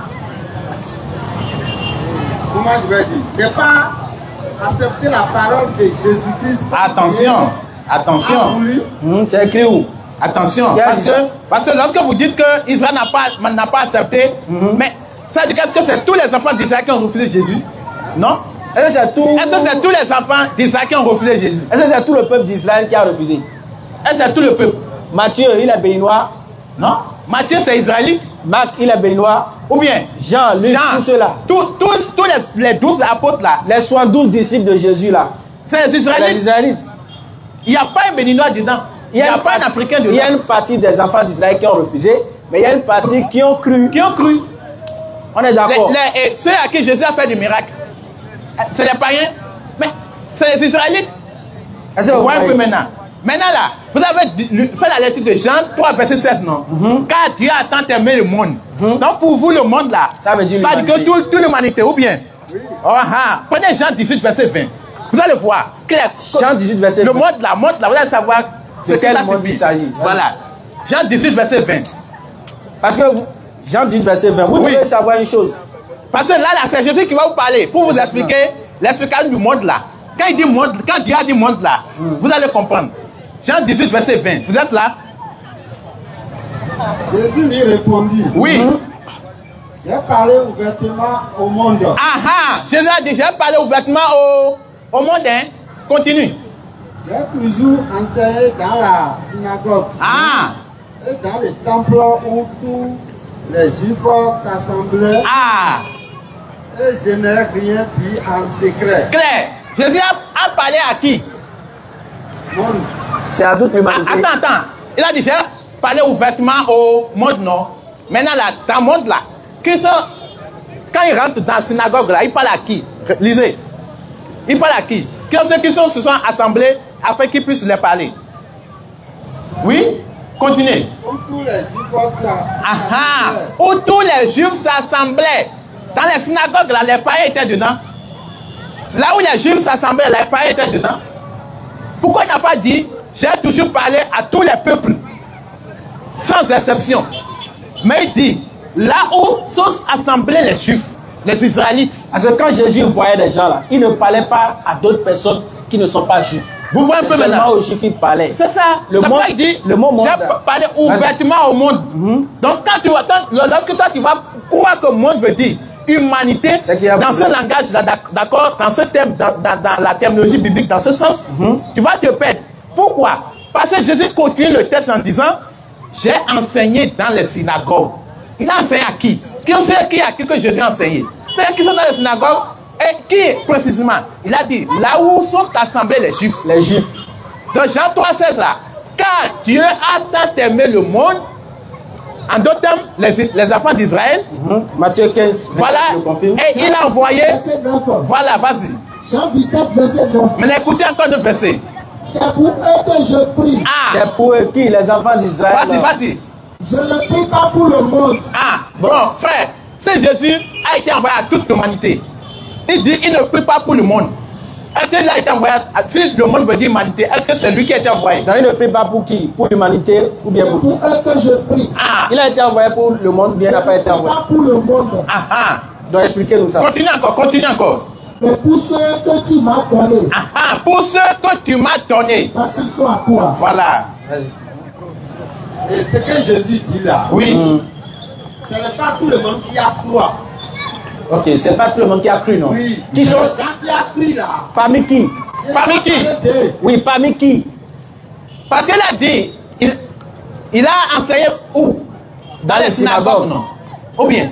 comment je vais dire, n'est pas accepté la parole de Jésus-Christ. Attention, attention. C'est écrit où? Attention, parce que lorsque vous dites que Israël n'a pas accepté, mais ça veut dire qu'est-ce que c'est tous les enfants d'Israël qui ont refusé Jésus? Non? Est-ce que c'est tous les enfants d'Israël qui ont refusé Jésus? Est-ce que c'est tout le peuple d'Israël qui a refusé? Est-ce que c'est tout le peuple? Matthieu, il est béninois. Non? Matthieu, c'est israélite. Marc, il est béninois. Ou bien? Jean, Luc, tous ceux-là. Tous les 12 apôtres là. Les 72 disciples de Jésus là. C'est les Israélites. Il n'y a pas un béninois dedans. Il n'y a pas un Africain dedans. Il y a une partie des enfants d'Israël qui ont refusé, mais il y a une partie qui ont cru. Qui ont cru. On est d'accord. Et ceux à qui Jésus a fait des miracles, c'est les païens. Mais c'est les Israélites. Vous voyez un peu maintenant. Maintenant là, vous avez fait la lecture de Jean 3, verset 16, non? Car Dieu a tant aimé le monde. Donc pour vous, le monde là, ça veut dire que toute l'humanité, ou bien? Oui. Prenez Jean 18, verset 20. Vous allez voir. Clair. Jean 18, verset 20. Le monde là, vous allez savoir de quel monde il s'agit. Voilà. Jean 18, verset 20. Parce que Jean 18, verset 20, vous devez savoir une chose. Parce que là, c'est Jésus qui va vous parler pour vous expliquer l'explication du monde là. Quand il dit monde, quand Dieu a dit monde là, vous allez comprendre. Jean 18, verset 20. Vous êtes là? Jésus lui répondit. Oui. J'ai parlé ouvertement au monde. Jésus a dit, j'ai parlé ouvertement au monde. Hein? Continue. J'ai toujours enseigné dans la synagogue. Et dans les temples où tous les Juifs s'assemblaient, Ah, et je n'ai rien dit en secret. clair. Jésus a parlé à qui? Monde. C'est à toute l'humanité. Attends. Il a dit, j'ai parlé ouvertement au monde, non? Maintenant, là, dans le monde, là, quand il rentre dans la synagogue, là, il parle à qui? Lisez. Il parle à qui? Ceux qui se sont assemblés afin qu'ils puissent les parler. Oui? Continuez. Où tous les Juifs s'assemblaient. Où tous les Juifs s'assemblaient. Dans les synagogues, là, les païens étaient dedans. Là où les Juifs s'assemblaient, les païens étaient dedans. Pourquoi il n'a pas dit, j'ai toujours parlé à tous les peuples, sans exception. Mais il dit, là où sont assemblés les Juifs, les Israélites. Parce que quand Jésus voyait des gens là, il ne parlait pas à d'autres personnes qui ne sont pas juifs. Vous voyez un peu seulement maintenant. aux juifs il parlait. C'est ça. Le monde, il dit, le mot monde. j'ai parlé ouvertement au monde. Donc lorsque toi tu vas croire que le monde veut dire humanité, dans ce langage là, d'accord, dans ce thème, dans la terminologie biblique, dans ce sens, tu vas te perdre. Pourquoi? Parce que Jésus continue le texte en disant, j'ai enseigné dans les synagogues. Il a enseigné à qui? Qui sait à qui que Jésus a enseigné? C'est qui sont dans les synagogues? Et qui précisément? Il a dit, là où sont assemblés les Juifs. Les Juifs. Dans Jean 3,16 là, car Dieu a tant aimé le monde, en d'autres termes, les enfants d'Israël. Matthieu 15, Voilà. je confirme. Et il a envoyé. Verset 9. Voilà, vas-y. Jean 17, verset 9. Mais écoutez encore le verset. C'est pour eux que je prie. Ah, C'est pour qui? Les enfants d'Israël. vas-y. Je ne prie pas pour le monde. Ah, bon, frère, c'est Jésus a été envoyé à toute l'humanité. Il dit, il ne prie pas pour le monde. Est-ce qu'il a été envoyé si le monde veut dire humanité, est-ce que c'est lui qui a été envoyé? Donc il ne prie pas pour qui? Pour l'humanité ou bien C'est pour pour qui? eux que je prie. Ah, Il a été envoyé pour le monde, bien il n'a pas été Je ne prie envoyé. pas pour le monde, Donc expliquez-nous ça. Continue encore. mais pour ceux que tu m'as donné, Pour ceux que tu m'as donné. parce qu'ils sont à toi. Voilà. Et ce que Jésus dit là, Oui. ce n'est pas tout le monde qui a cru. Ok, c'est pas tout le monde qui a cru, non? Oui. Qui sont? Les gens qui a cru là. Parmi qui? Parmi qui? Oui, parmi qui? Parce qu'il a dit, il a enseigné où? Dans les synagogues, non? Ou bien?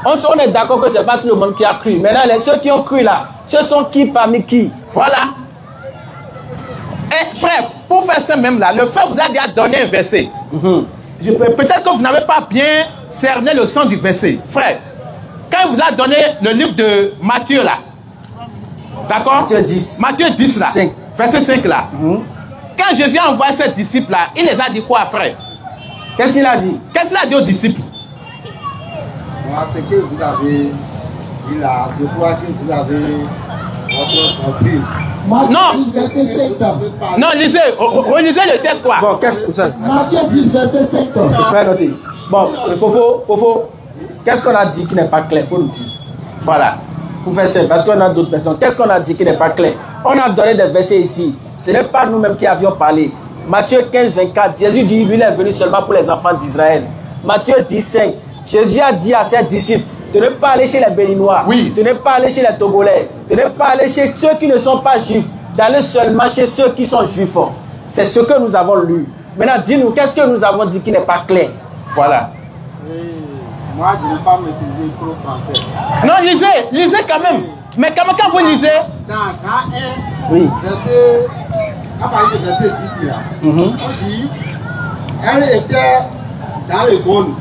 On est d'accord que c'est pas tout le monde qui a cru. Maintenant, ceux qui ont cru là, ce sont qui parmi qui? Voilà. Et frère, pour faire ça même là, le frère vous a déjà donné un verset. Peut-être que vous n'avez pas bien cerné le sens du verset. Frère, quand il vous a donné le livre de Matthieu là, d'accord? Matthieu 10. Matthieu 10 là, 5. verset 5 là. Quand Jésus a envoyé ses disciples là, il les a dit quoi, frère? Qu'est-ce qu'il a dit? Qu'est-ce qu'il a dit aux disciples? Moi, ce que vous avez dit là, je crois que vous avez compris. Matthieu Non. 10, verset 5. Non, lisez, relisez le texte quoi. Bon, qu'est-ce que ça? Matthieu 10, verset 5. J'espère noter. Bon, Fofo, qu'est-ce qu'on a dit qui n'est pas clair? Faut nous dire. Voilà. Pour faire ça, parce qu'on a d'autres personnes. Qu'est-ce qu'on a dit qui n'est pas clair? On a donné des versets ici. Ce n'est pas nous-mêmes qui avions parlé. Matthieu 15, 24, Jésus dit, lui, il est venu seulement pour les enfants d'Israël. Matthieu 10, 5, Jésus a dit à ses disciples de ne pas aller chez les Béninois, Oui. de ne pas aller chez les Togolais, de ne pas aller chez ceux qui ne sont pas juifs, d'aller seulement chez ceux qui sont juifs. C'est ce que nous avons lu. Maintenant, dis-nous, qu'est-ce que nous avons dit qui n'est pas clair? Voilà. Moi, je n'ai pas maîtrisé trop français. Non, lisez quand même. Mais quand vous lisez, Dans Jean 1, Oui. verset, à partir du verset 10 là, on dit, elle était dans le monde,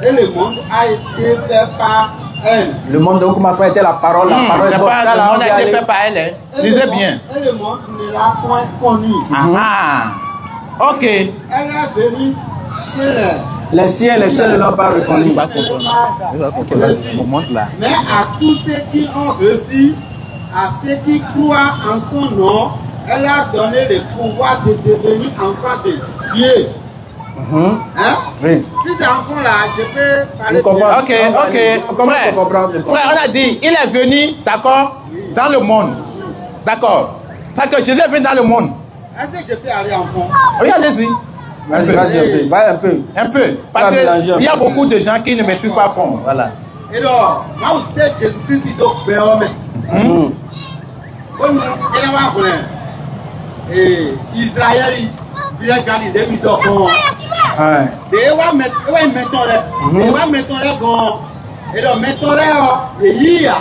et le monde a été fait par elle. Le monde au commencement était la parole, la parole est le morte. Ça, là, monde on a va été aller- fait par elle. Hein. Et Lisez le bien. monde- Et le monde ne l'a point connue. Ok. Elle est venue chez les. Les siens ne l'ont pas reconnu. Il va comprendre. On monte là. Mais à tous ceux qui ont reçu, à ceux qui croient en son nom, elle a donné le pouvoir de devenir enfant de Dieu. Hein? Oui. Si c'est enfant là, je peux parler Je comprends. Ok. Comment Frère, on comprend? frère, on a dit, il est venu, d'accord, dans le monde. D'accord. Parce que Jésus est venu dans le monde. Est-ce que je peux aller enfant? Regardez-y. Vas-y, vas-y, un peu. Va un peu. Un peu. Parce Va mélanger un qu'il y a peu. beaucoup de gens qui ne maîtrisent pas fond. Voilà. Et donc, là où c'est Jésus-Christ, il doit faire homme. Comme il y a un problème. Et Israël, il a gagné des millions. de wa mettons les de wa mettons les gon et donc mettons les yi ya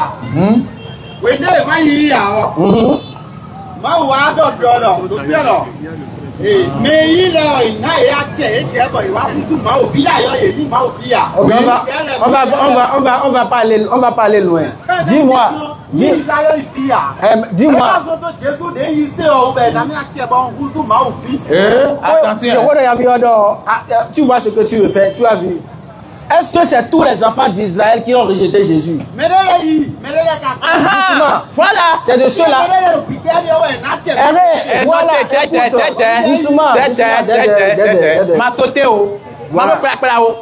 we de ma yi ya ma wa do fi lo mais il est na ya tie e ke bo wa kutu ma o bi la yo yi ma o bi ya on va pas aller loin. Dis-moi. Dis-moi. Attention. Tu vois ce que tu veux faire. Tu as vu. Est-ce que c'est tous les enfants d'Israël qui ont rejeté Jésus? Voilà. C'est de ceux-là. Voilà. Doucement. Ma sauté au. Ma préparé au.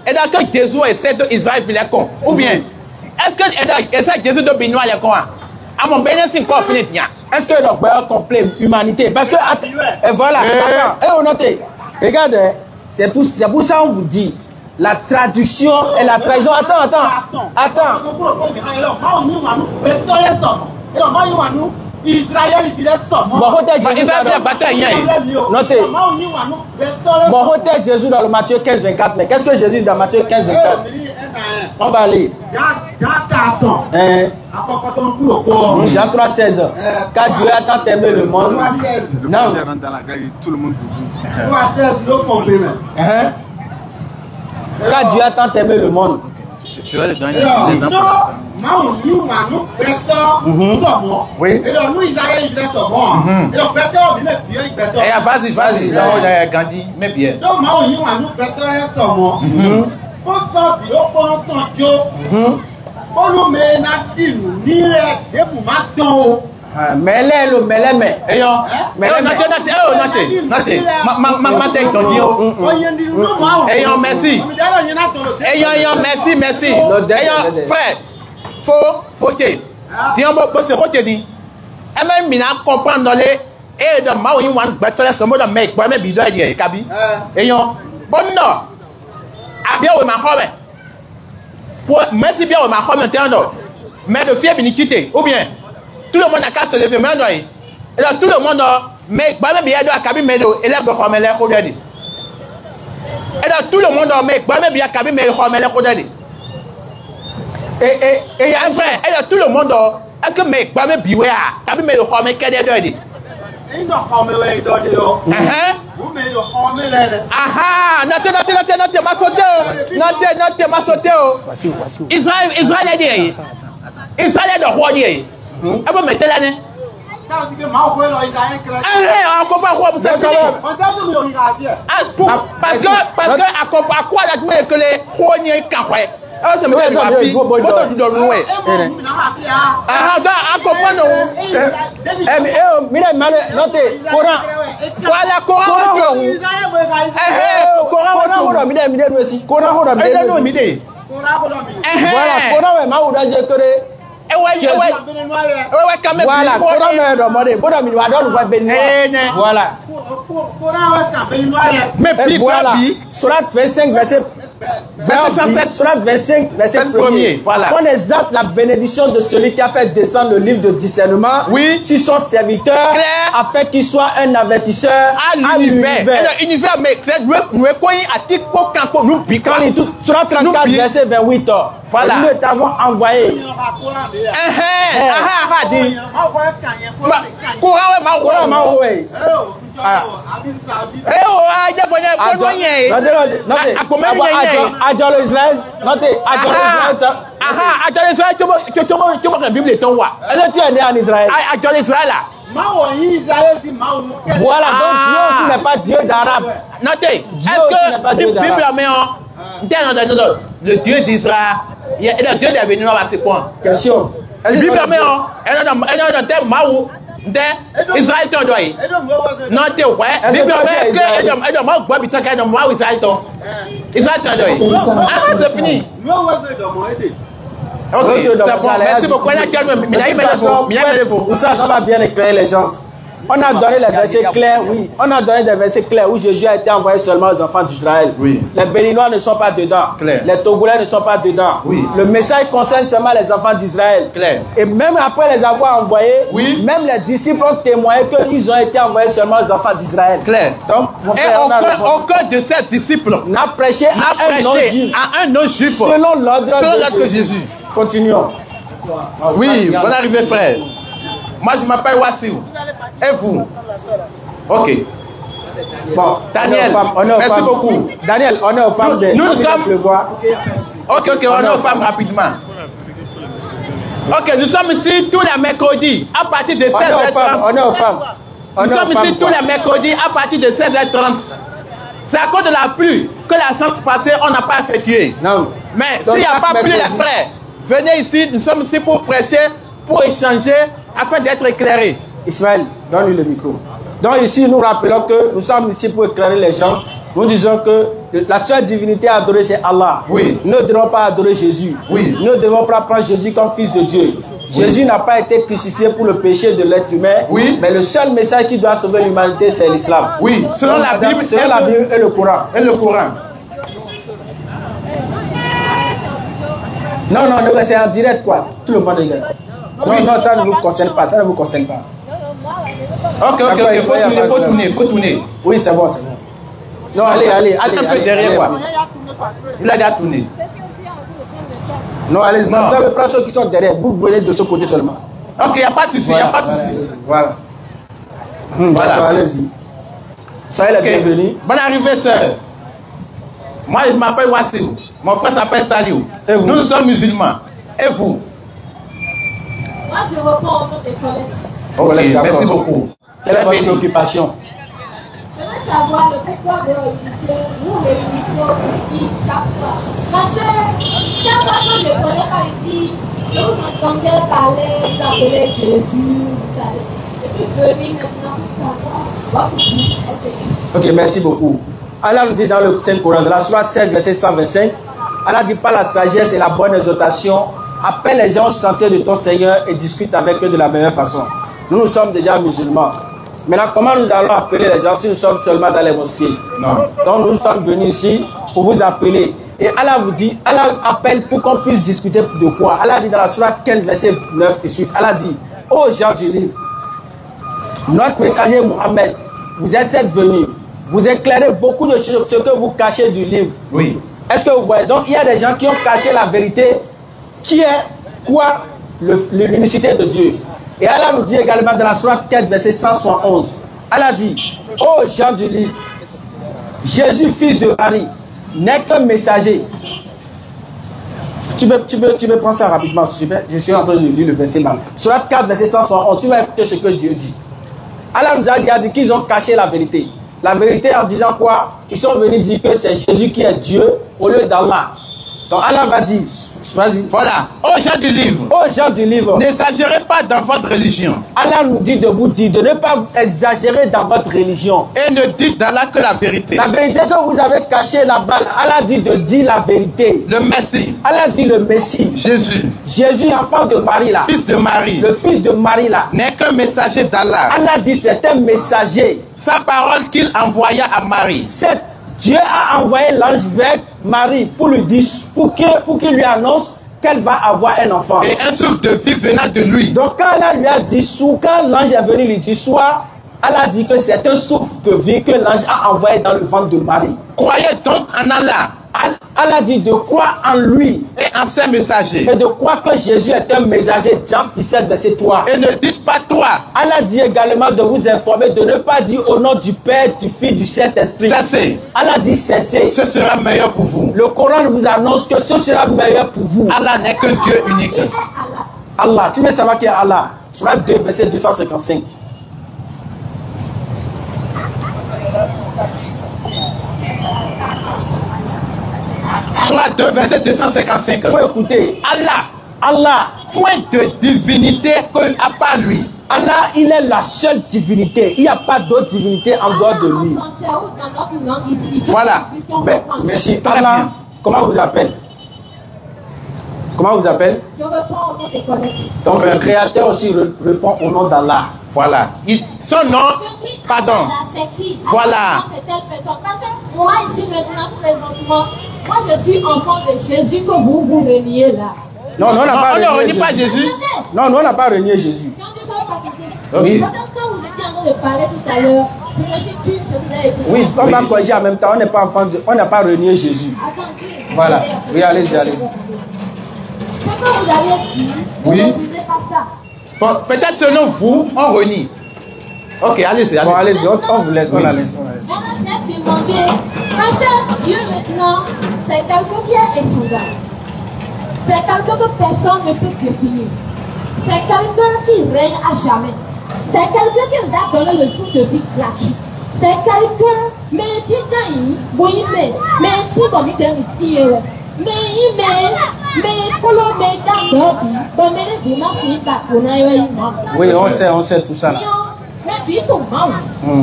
Et donc que Jésus essaie d'Israël filer con. Ou bien, est-ce que Jésus de Benoît les con? À mon bénéfice, encore fini. Est-ce que donc on complet humanité? Parce que et voilà. Et on note. Regarde. C'est pour ça qu'on vous dit la traduction et la trahison. Attends. Israël il est stop. Notez. Bon, Jésus dans le Matthieu 15-24. Mais qu'est-ce que Jésus dit dans Matthieu 15-24? On va aller. Jean 3,16. Car Dieu a tant aimé le monde. Non. Tout le monde. Car Dieu a tant aimé le monde. Tu vas le donner des enfants. Oui. Vas-y, Gandhi, mais bien. Merci. Frère, faut que c'est dit. Et même il a comprendre dans les et de ma ou one battle ce mot de mec pour même bidon et kabi. Et bon non. A bien ou ma femme. Pour merci bien ou ma femme entendre. Mais de fier bien quitter ou bien tout le monde a qu'à se lever maintenant. Et là tout le monde mais pas même bien de kabi mais élève de comme elle est dit. Et là tout le monde mais pas même bien kabi mais comme elle est dit. Et après, et là tout le monde est-ce que mais pas même biwea, kabi mais comme elle est dit. Notez, ma sauté. Israël est dit. Israël est de roi dit. Et vous mettez l'année. Parce que à quoi la que les premiers cafés. C'est ma fille. Surat 25 verset 1er. Voilà. On exalte la bénédiction de celui qui a fait descendre le livre de discernement sur son serviteur afin qu'il soit un avertisseur à l'univers. L'univers, mais nous Surat 34 verset 28. Voilà. Nous t'avons envoyé. Tu es né en Israël. Voilà, donc Dieu aussi n'est pas Dieu d'arabe. Notez, est-ce que le Dieu d'Israël, le Dieu des béninois, c'est quoi? Question. Bible Israël t'en doit. Non, t'es ouais. Bible est-ce que moi Israël t'en. Israël t'en doit. Ah, c'est fini. Ok, c'est bon. Merci beaucoup. Ça va bien éclairer les gens. On a donné les versets clairs, oui. On a donné des versets clairs où Jésus a été envoyé seulement aux enfants d'Israël. Oui. Les Béninois ne sont pas dedans. Clair. Les Togolais ne sont pas dedans. Oui. Le message concerne seulement les enfants d'Israël. Clair. Et même après les avoir envoyés, Oui. même les disciples ont témoigné qu'ils ont été envoyés seulement aux enfants d'Israël. Clair. Donc, mon Et frère, on a répondu. aucun de ces disciples n'a prêché n'a à un prêché non-juif. à un non-juif Selon l'ordre de de Jésus. Continuons. Oui, bonne arrivée, frère. Moi, je m'appelle Wassiou. Et vous? Ok. Bon, Daniel, on est aux merci femmes. beaucoup. Daniel, on est aux femmes de... Nous sommes... pleuvoir. Ok, on est aux femmes rapidement. Ok, nous sommes ici tous les mercredis à partir de 16h30. On est aux femmes. Nous sommes ici tous les mercredis à partir de 16h30. C'est à cause de la pluie que la séance passée, on n'a pas effectué. Non. Mais Donc, s'il n'y a pas mercredi. pluie, les frères, venez ici, nous sommes ici pour prêcher, pour échanger, afin d'être éclairés. Ismaël, donne-lui le micro. Donc ici, nous rappelons que nous sommes ici pour éclairer les gens. Nous disons que la seule divinité à adorer, c'est Allah. Oui. Nous ne devons pas adorer Jésus. Oui. Nous ne devons pas prendre Jésus comme fils de Dieu. Jésus n'a pas été crucifié pour le péché de l'être humain. Oui. Mais le seul message qui doit sauver l'humanité, c'est l'islam. Oui, selon la Bible, Selon la Bible et le Coran. Et le Coran. Non, c'est en direct quoi. Tout le monde regarde. Non, ça ne vous concerne pas. Ça ne vous concerne pas. Ok, faut tourner. Oui, c'est bon. Non, allez. Un peu derrière, quoi. Il a déjà tourné. Non, allez, vous savez prendre ceux qui sont derrière. Vous venez de ce côté seulement. Ok, il n'y a pas de souci, Voilà. Voilà. Allez-y. Soyez les bienvenus. Bonne arrivée, sœur. Moi, je m'appelle Wassim. Mon frère s'appelle Saliou. Et vous? Nous sommes musulmans. Et vous? Moi, je reprends au nom des collègues. Ok, D'accord. merci beaucoup. Quelle est votre préoccupation? Je voudrais savoir le pourquoi vous réunissez ici chaque fois. Parce que chaque fois que je ne connais pas ici, je vous entendais parler, d'appeler Jésus, je suis venu maintenant pour savoir votre vie. Ok, merci beaucoup. Allah nous dit dans le Saint-Coran, dans la sourate 16, verset 125, Allah dit par la sagesse et la bonne exhortation, appelle les gens au sentier de ton Seigneur et discute avec eux de la meilleure façon. Nous sommes déjà musulmans. Maintenant, comment nous allons appeler les gens si nous sommes seulement dans les mosquées? Non. Donc nous sommes venus ici pour vous appeler. Et Allah vous dit, Allah appelle pour qu'on puisse discuter de quoi? Allah dit dans la sourate 15, verset 9 et suite, Allah dit, ô gens du livre, notre messager Mohammed, vous êtes venus, vous éclairez beaucoup de choses, ce que vous cachez du livre. Oui. Est-ce que vous voyez? Donc il y a des gens qui ont caché la vérité, qui est quoi? L'unicité de Dieu. Et Allah nous dit également dans la sourate 4, verset 171, Allah dit, ô gens du livre, Jésus, fils de Marie, n'est qu'un messager. Tu peux prendre ça rapidement, s'il te plaît. Je suis en train de lire le verset là. Sourate 4, verset 171, tu vas écouter ce que Dieu dit. Allah nous a dit qu'ils ont caché la vérité. La vérité en disant quoi? Ils sont venus dire que c'est Jésus qui est Dieu au lieu d'Allah. Donc Allah va dire, vas-y. Voilà. Aux gens du livre, Aux gens du livre, n'exagérez pas dans votre religion. Allah nous dit de vous dire de ne pas exagérer dans votre religion. Et ne dites d'Allah que la vérité. La vérité que vous avez cachée là-bas, Allah dit de dire la vérité. Le Messie, Allah dit le Messie. Jésus, Jésus, enfant de Marie là. fils de Marie, Le fils de Marie là. n'est qu'un messager d'Allah. Allah dit c'est un messager. Sa parole qu'il envoya à Marie. Dieu a envoyé l'ange vers Marie pour lui dire, pour qu'il lui annonce qu'elle va avoir un enfant. Et un souffle de vie venant de lui. Donc quand Allah lui a dit, quand l'ange est venu lui dire, soit, Allah dit que c'est un souffle de vie que l'ange a envoyé dans le ventre de Marie. Croyez donc en Allah Allah dit de croire en lui et en ses messagers. et de croire que Jésus est un messager. Jean 17, verset 3. Et ne dites pas toi. Allah dit également de vous informer de ne pas dire au nom du Père, du Fils, du Saint-Esprit. Cessez. Allah dit cessez. Ce sera meilleur pour vous. Le Coran vous annonce que ce sera meilleur pour vous. Allah n'est qu'un Dieu unique. Allah, tu veux savoir qui est Allah? Sourate 2, verset 255. Sourate 2, verset 255. Il faut écouter. Allah, Point de divinité à part lui. Allah, il est la seule divinité. Il n'y a pas d'autre divinité en dehors de lui. Voilà. Merci. Très Allah, bien. comment vous appelle? Comment vous appelle? Je reprends au nom des collègues. Donc le Créateur aussi répond au nom d'Allah. Voilà. Son nom, pardon. C'est qui? Voilà. C'est telle personne. Parce que moi, ici, maintenant, présentement, moi, je suis enfant de Jésus que vous reniez là. Non, nous, on n'a pas On ne renié renie pas Jésus. Non, nous, on n'a pas renié Jésus. Oui. Quand vous étiez en train de parler tout à l'heure, je me suis dit, je vous ai écouté. Oui, on va corriger en même temps. On n'est pas enfant de... On n'a pas renié Jésus. Attendez. Voilà. Oui, allez-y, allez-y. Ce que vous avez dit, ne Oui. refusez pas ça. Bon, peut-être selon vous, on renie. Ok, allez-y. Bon, Allez. allez-y, on vous laisse. On la laisse. On la laisse. Maintenant, je vais demander, parce que Dieu maintenant, c'est quelqu'un qui est insondable. C'est quelqu'un que personne ne peut définir. C'est quelqu'un qui règne à jamais. C'est quelqu'un qui nous a donné le souffle de vie gratuit. C'est quelqu'un, mais qui gagne, oui, mais qui va me dire, mais Oui, on sait tout ça là. mais puis tout le monde,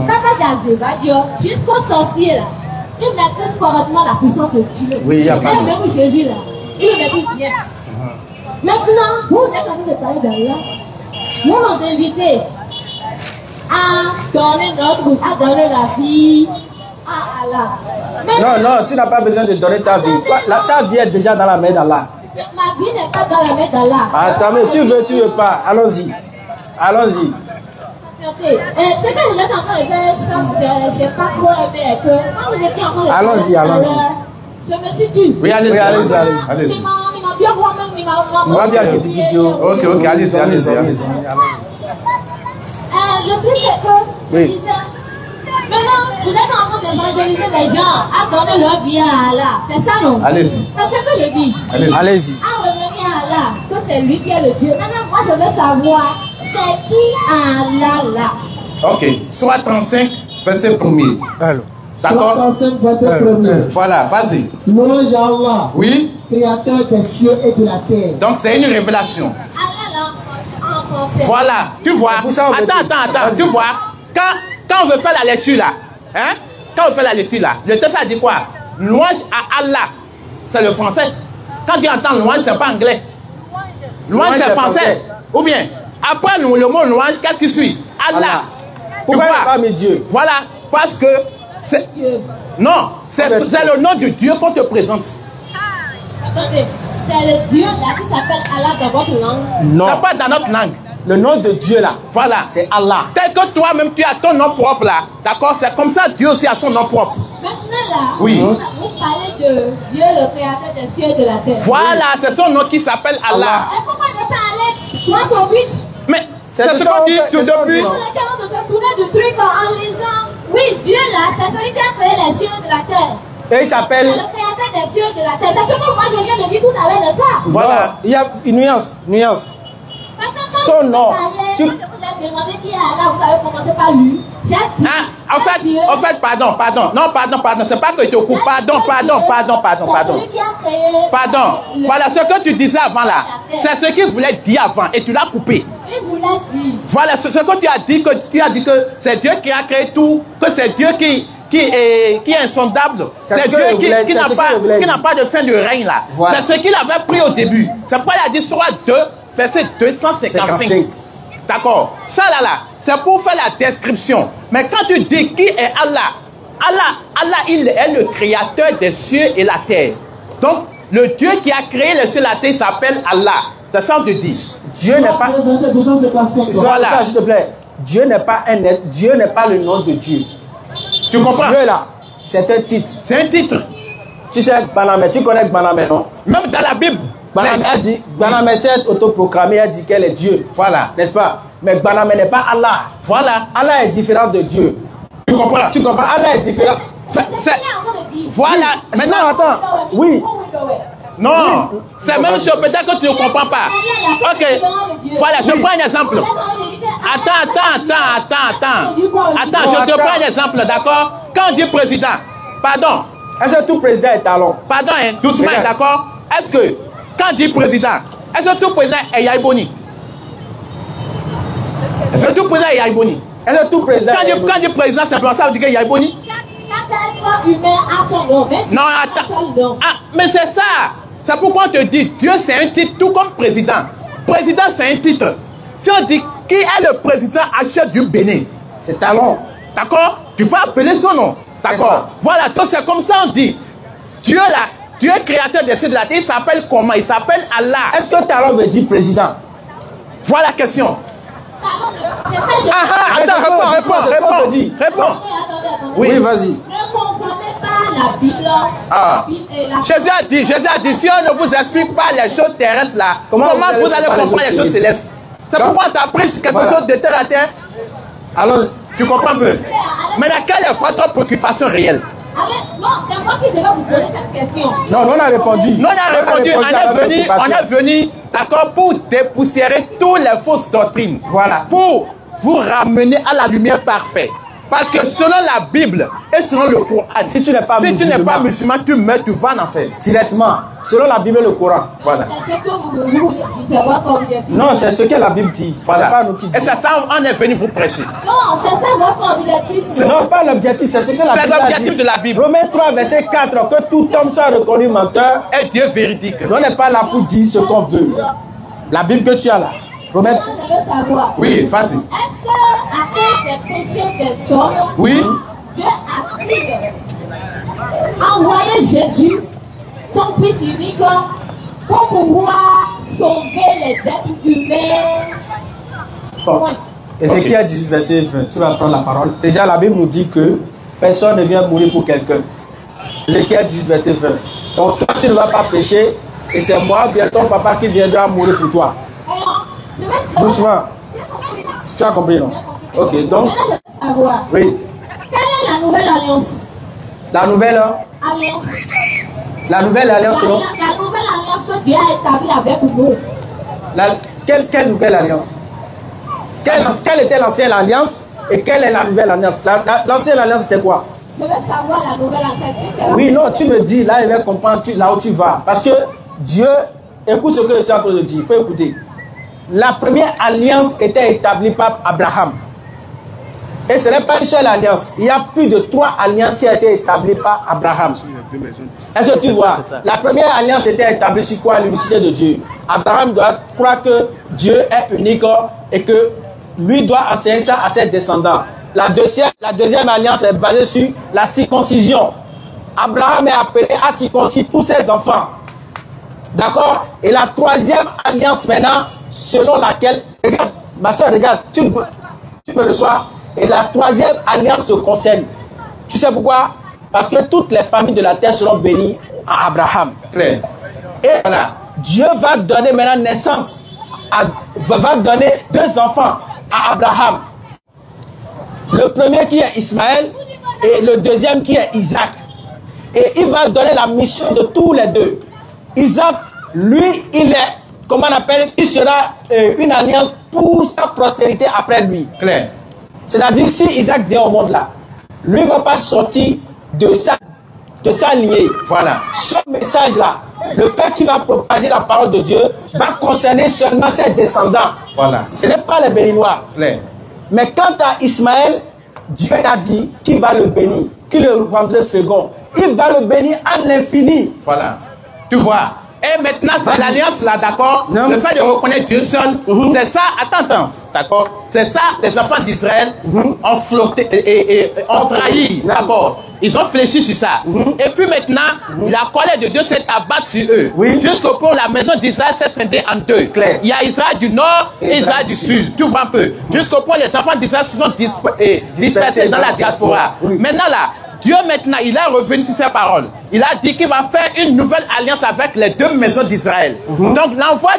quand jusqu'au sorcier là, il maîtrise correctement la puissance de Dieu. Oui, il y a pas de- même Jésus là, il le maîtrise bien. Maintenant, vous êtes en train de parler derrière. Vous nous invitez à donner la vie à Allah. Non, non, tu n'as pas besoin de donner ta vie. Ta vie est déjà dans la main d'Allah. Ma vie n'est pas dans la main d'Allah. Attends, mais tu veux pas. Allons-y. Allons-y. Ce que vous êtes en train de faire, ça, je n'ai pas trop aimé que quand vous étiez en train de faire, Allons-y, allons-y. je me suis dit, Oui, allez-y. Oui, allez-y, allez-y. Allez-y. il m'a bien moi-même, On va bien quitter Kidjo. Ok, ok, allez-y, allez-y. Allez-y. le truc est que, je Oui. disais, maintenant, vous êtes en train d'évangéliser les gens à donner leur vie à Allah. C'est ça, non? Allez-y. C'est ce que je dis. Allez-y. Allez-y. À revenir à Allah, que c'est lui qui est le Dieu. Maintenant, moi, je veux savoir, c'est qui Allah là? Ok. Soit 35, verset 1er. Alors. D'accord? 35 verset 1er. Voilà, vas-y. Louange à Allah, Oui. créateur des cieux et de la terre. Donc c'est une révélation. Allah là, en français. Voilà, tu vois. C'est pour ça on veut dire. Attends, tu vois. Quand on veut faire la lecture là, hein? Quand on fait la lecture là, le texte a dit quoi? Louange à Allah. C'est le français. Quand tu entends louange, c'est pas anglais. Louange, c'est français. Ou bien, après le mot louange, qu'est-ce qui suit? Allah. Tu Pourquoi il vois? n'a pas mis Dieu? Voilà, parce que c'est. Dieu. Non, c'est le nom de Dieu qu'on te présente. Attendez, c'est le Dieu là qui s'appelle Allah dans votre langue. Non. C'est pas dans notre langue. Le nom de Dieu là, Voilà. c'est Allah. Tel que toi-même tu as ton nom propre là. D'accord? C'est comme ça Dieu aussi a son nom propre. Maintenant là, Oui. vous parlez de Dieu le créateur des cieux et de la terre. Voilà, c'est son nom qui s'appelle Allah. Et pourquoi ne pas aller droit au but? Mais C'est c'est de ce ça qu'on on dit fait- tout c'est ça on depuis. dit. Pour lequel on devait tourner du truc en lisant. Oui, Dieu là, c'est celui qui a créé les cieux et de la terre. Et il C'est s'appelle. le créateur des cieux et de la terre. C'est ce que moi je viens de dire tout à l'heure, n'est-ce pas? Voilà. Non, il y a une nuance. Nuance. Parce que quand Son vous nom. parlez, Tu- quand vous avez demandé qui est Allah, vous avez commencé par lui. J'ai dit. Ah, en fait, pardon. Non, pardon. C'est pas que je te coupe. Pardon. C'est celui qui a créé. Pardon. Voilà ce que tu disais avant là. C'est ce qu'il voulait dire avant et tu l'as coupé. Il voulait dire. Voilà ce que tu as dit que c'est Dieu qui a créé tout, que c'est Dieu qui est insondable. C'est C'est ce que Dieu je voulais- qui c'est n'a ce que pas, je voulais qui n'a dire. pas de fin de règne là. Voilà. C'est ce qu'il avait pris au début. C'est pourquoi il a dit soit 2, verset 255. 55. D'accord. Ça là, c'est pour faire la description. Mais quand tu dis qui est Allah, Allah, il est le créateur des cieux et la terre. Donc, le Dieu qui a créé les cieux et la terre s'appelle Allah. C'est ça que je dis. Dieu n'est pas. Verset 255. Voilà. Ça, s'il te plaît. Dieu n'est pas un être. Dieu n'est pas le nom de Dieu. Tu comprends? Dieu là, c'est un titre. C'est un titre. Tu sais, Banamé, tu connais Banamé, non? Même dans la Bible. Banamé a dit, Banamé s'est autoproclamé, a dit qu'elle est Dieu. Voilà. N'est-ce pas? Mais Banamé n'est pas Allah. Voilà. Allah est différent de Dieu. Tu comprends? Tu comprends? Allah est différent. Voilà. Maintenant, attends. Oui. Non. C'est même chose. Peut-être que tu ne comprends pas. Ok. Voilà, je prends un exemple. Attends. Je te prends un exemple, d'accord? Quand on dit président, pardon, Est-ce que tout président est talon? pardon, hein, doucement, Regarde. d'accord? Est-ce que, quand on dit président, est-ce que tout président est Yaïboni? Est-ce que tout président est Yaïboni? Est-ce que tout président Quand on dit président, simplement, ça veut dire que Yaïboni? Chaque être humain a son nom. Non, attends. Ah, mais c'est ça. C'est pourquoi on te dit, Dieu c'est un titre, tout comme président. Président c'est un titre. Si on dit qui est le président actuel du Bénin? C'est Talon. D'accord? Tu vas appeler son nom. D'accord? Voilà, donc c'est comme ça on dit. Dieu là, Dieu est créateur des cieux de la terre, il s'appelle comment? Il s'appelle Allah. Est-ce que Talon veut dire président? Voilà la question. Attends, Réponds. Oui, vas-y. Ne comprenez pas la Bible. Ah. Jésus a dit, si on ne vous explique pas les choses terrestres là, comment vous allez comprendre les choses célestes? C'est pourquoi tu as pris quelque chose de terre à terre. Alors, tu comprends un peu? Maintenant, quelle est votre préoccupation réelle? Non, c'est moi qui devais vous poser cette question. Non, on a répondu. Non, on est venu, d'accord, pour dépoussiérer toutes les fausses doctrines. Voilà. Pour vous ramener à la lumière parfaite. Parce que selon la Bible et selon le Coran, si tu n'es pas musulman, tu meurs, tu vas en enfer. Directement. Selon la Bible et le Coran. Voilà. Non, c'est ce que la Bible dit. Voilà. Pas nous qui dit. Et c'est ça, on est venu vous prêcher. Non, c'est ça votre objectif. Non, pas l'objectif, c'est ce que la Bible dit. C'est l'objectif de la Bible. Romains 3, verset 4, que tout homme soit reconnu menteur. Et Dieu véridique. On n'est pas là pour dire ce qu'on veut. La Bible que tu as là. Romains. Je veux savoir. Oui, vas-y. Est-ce qu'à cause des péchés des hommes, oui, Dieu a envoyé Jésus, son fils unique, pour pouvoir sauver les êtres humains? Bon. Ézéchiel 18, verset 20. Tu vas prendre la parole. Déjà, la Bible nous dit que personne ne vient mourir pour quelqu'un. Ézéchiel 18, verset 20. Donc, toi, tu ne vas pas pécher, et c'est moi, bien ton papa, qui viendra mourir pour toi. Doucement. Si tu as compris, non? Ok, donc. Oui. Quelle est la nouvelle alliance? La nouvelle alliance. La nouvelle alliance, non? La nouvelle alliance que Dieu a établie avec nous. Quelle nouvelle alliance? Quelle était l'ancienne alliance et quelle est la nouvelle alliance? L'ancienne alliance, c'était quoi? Je veux savoir la nouvelle alliance. Oui, non, tu me dis, là, il va comprendre là où tu vas. Parce que Dieu, écoute ce que je suis en train de dire, il faut écouter. La première alliance était établie par Abraham. Et ce n'est pas une seule alliance. Il y a plus de 3 alliances qui ont été établies par Abraham. Est-ce que tu vois? La première alliance était établie sur quoi? L'unicité de Dieu. Abraham doit croire que Dieu est unique et que lui doit enseigner ça à ses descendants. La deuxième alliance est basée sur la circoncision. Abraham est appelé à circoncire tous ses enfants. D'accord? Et la troisième alliance maintenant, selon laquelle, regarde, ma soeur, regarde, tu me reçois. Et la troisième alliance se concerne. Tu sais pourquoi? Parce que toutes les familles de la terre seront bénies à Abraham. Claire. Et voilà. Dieu va donner maintenant naissance, va donner 2 enfants à Abraham. Le premier qui est Ismaël et le deuxième qui est Isaac. Et il va donner la mission de tous les 2. Isaac, lui, il est, comment on appelle, il sera une alliance pour sa postérité après lui. Claire. C'est-à-dire, si Isaac vient au monde là, lui ne va pas sortir de sa lignée. Voilà. Ce message-là, le fait qu'il va propager la parole de Dieu, va concerner seulement ses descendants. Voilà. Ce n'est pas les Béninois. Claire. Mais quant à Ismaël, Dieu a dit qu'il va le bénir, qu'il le rendrait fécond. Il va le bénir à l'infini. Voilà. Tu vois. Et maintenant, c'est l'alliance là, d'accord? Le fait de reconnaître Dieu seul, c'est ça, attends, d'accord? C'est ça, les enfants d'Israël ont flotté et ont trahi, d'accord? Ils ont fléchi sur ça. Et puis maintenant, la colère de Dieu s'est abattue sur eux. Jusqu'au point où la maison d'Israël s'est scindée en 2. Claire. Il y a Israël du nord et Israël du sud. Tu vois un peu? Jusqu'au point où les enfants d'Israël se sont dispersés dans la diaspora. Maintenant là, Dieu maintenant, il est revenu sur ses paroles. Il a dit qu'il va faire une nouvelle alliance avec les 2 maisons d'Israël. Donc l'envoi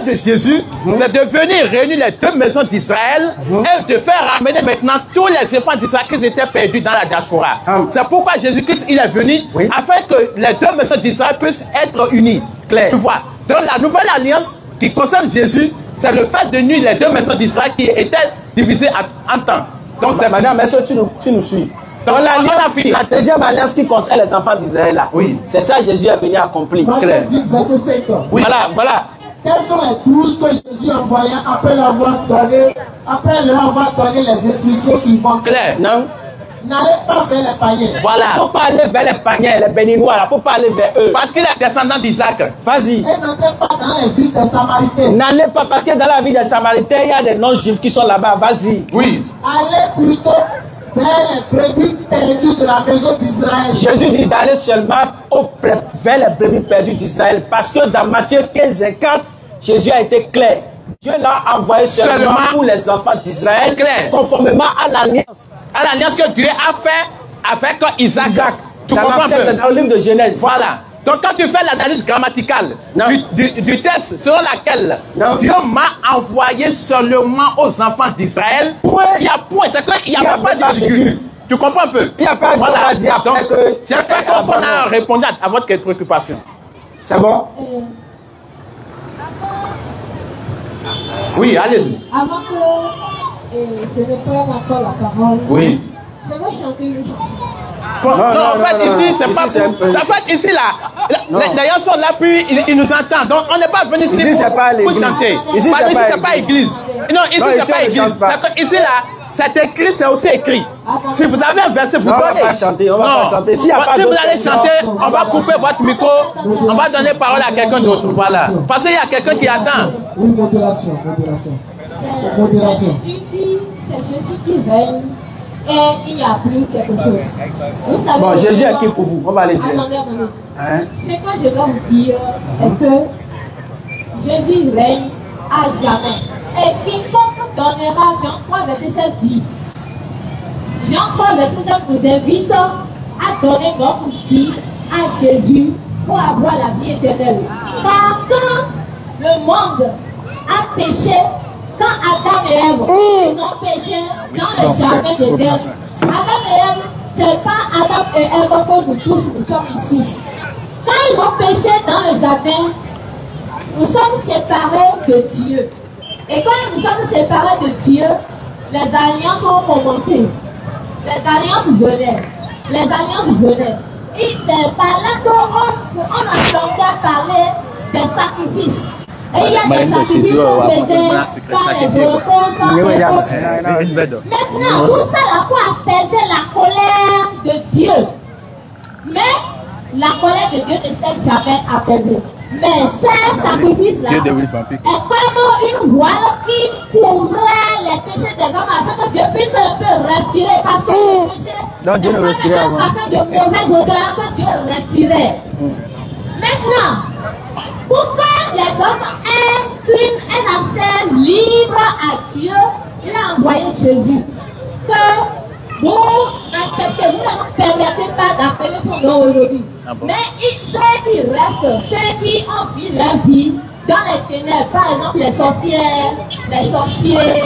de Jésus, c'est de venir réunir les 2 maisons d'Israël et de faire ramener maintenant tous les enfants d'Israël qui étaient perdus dans la diaspora. C'est pourquoi Jésus-Christ, il est venu afin que les 2 maisons d'Israël puissent être unies. Claire. Tu vois. Donc la nouvelle alliance qui concerne Jésus, c'est le fait de unir les 2 maisons d'Israël qui étaient divisées en temps. Donc c'est madame, est-ce que tu nous suis? Dans la 2e alliance qui concerne les enfants d'Israël là. Oui. C'est ça Jésus est venu accomplir. Matthieu 10, verset 5. Oui. Voilà. Quelles sont les 12 que Jésus envoya après leur avoir donné les instructions suivantes? Claire. Non. N'allez pas vers les païens. Il ne Voilà. faut pas aller vers les païens, les béninois. Il ne faut pas aller vers eux. Parce qu'il est descendant d'Isaac. Vas-y. Et n'entrez pas dans les villes des Samaritains. N'allez pas, parce que dans la ville des Samaritains, il y a des non-juifs qui sont là-bas. Vas-y. Oui. Allez plutôt vers les brebis perdues de la maison d'Israël. Jésus dit d'aller seulement vers les brebis perdues d'Israël. Parce que dans Matthieu 15 et 4, Jésus a été clair. Dieu l'a envoyé seulement pour les enfants d'Israël, conformément à l'alliance. À l'alliance que Dieu a fait avec Isaac. Tu Dans comprends un peu? dans le livre de Genèse. Voilà. Donc quand tu fais l'analyse grammaticale du texte selon laquelle Dieu m'a envoyé seulement aux enfants d'Israël, il y a point, c'est qu'il n'y a pas de virgule. Tu comprends un peu? Il n'y a pas voilà. de dire Donc, que c'est fait qu'on a répondu à votre préoccupation. C'est bon? Oui, allez-y. Avant que je ne prenne encore la parole, Oui. je vais chanter une chanson. Non, en fait, ici, c'est pas pour... En fait, ici, là, d'ailleurs, sont là, puis ils nous entendent. Donc, on n'est pas venu ici pour chanter. Ici, c'est pas église. Non, ici, c'est pas église. Ici, là, c'est écrit, c'est aussi écrit. Si vous avez un verset, vous donnez. On va pas chanter, on va pas chanter. Si vous allez chanter, on va couper votre micro, on va donner parole à quelqu'un d'autre. Voilà. Parce qu'il y a quelqu'un qui attend. Oui, modération, modération. Modération. C'est Jésus qui règne et il n'y a plus quelque chose. Vous savez, bon, Jésus est qui pour vous? On va aller dire. Attendez. Hein? Ce que je dois vous dire est que Jésus règne à jamais. Et quiconque donnera, Jean 3, verset 7 dit, Jean 3, verset 7 vous invite à donner votre vie à Jésus pour avoir la vie éternelle. Car quand le monde a péché, quand Adam et Ève ils ont péché dans le jardin d'Éden, Adam et Ève, c'est pas Adam et Ève que nous tous nous sommes ici. Quand ils ont péché dans le jardin, nous sommes séparés de Dieu. Et quand nous sommes séparés de Dieu, les alliances ont commencé. Les alliances venaient. Les alliances venaient. Et c'est par là qu'on entendait parler des sacrifices. Et il y a des sacrifices qu'on faisait par les holocaustes. Maintenant, tout ça là pour apaiser la colère de Dieu. Mais la colère de Dieu ne s'est jamais apaisée. Mais ces sacrifices-là est comme une voile qui couvrait les péchés des hommes afin que Dieu puisse un peu respirer. Parce que le péché, non, Dieu ne respirait avant. Afin de mauvaises odeurs que Dieu respirait. Maintenant, pour que les hommes aient un accès libre à Dieu, il a envoyé Jésus. Que vous n'acceptez, vous ne permettez pas d'appeler son nom aujourd'hui. Mais ceux qui restent, ceux qui ont vu leur vie dans les ténèbres, par exemple les sorcières, les sorciers,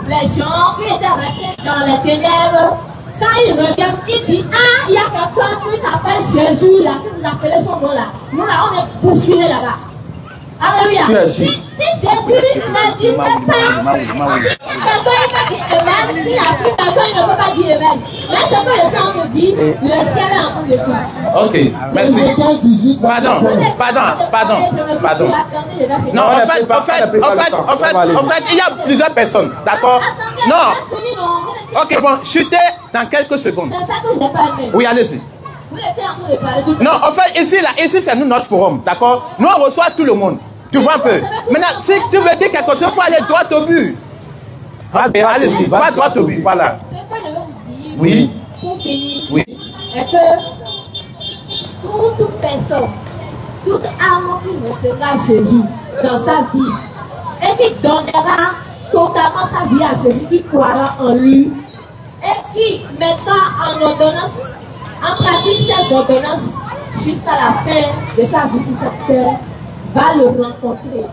les gens qui étaient restés dans les ténèbres, quand ils regardent, ils disent, ah, il y a quelqu'un qui s'appelle Jésus, là, si vous appelez son nom là, nous là, on est poursuivis là-bas. Alléluia. Si Jésus ne dit pas, quelqu'un ne peut dire Amen, s'il a pris quelqu'un, il ne peut pas dire Amen. Mais ce que les gens nous disent, le ciel est en train de tout. Ok, merci. Pardon. Non, en fait, il y a plusieurs personnes, d'accord? Non. Ok, bon, chutez dans quelques secondes. C'est ça que je n'ai pas aimé. Oui, allez-y. Vous étiez en train de parler tout. Non, en fait, ici c'est nous notre forum, d'accord? Nous, on reçoit tout le monde. Tu vois un peu? Maintenant, si tu veux dire quelque chose, il faut aller droit au but. Allez-y, va droit au but, voilà. Ce que je veux vous dire, Oui. pour finir, Oui. est que toute personne, toute âme qui recevra Jésus dans sa vie et qui donnera totalement sa vie à Jésus, qui croira en lui et qui mettra en ordonnance, en pratique cette ordonnance jusqu'à la fin de sa vie sur cette terre, va le rencontrer.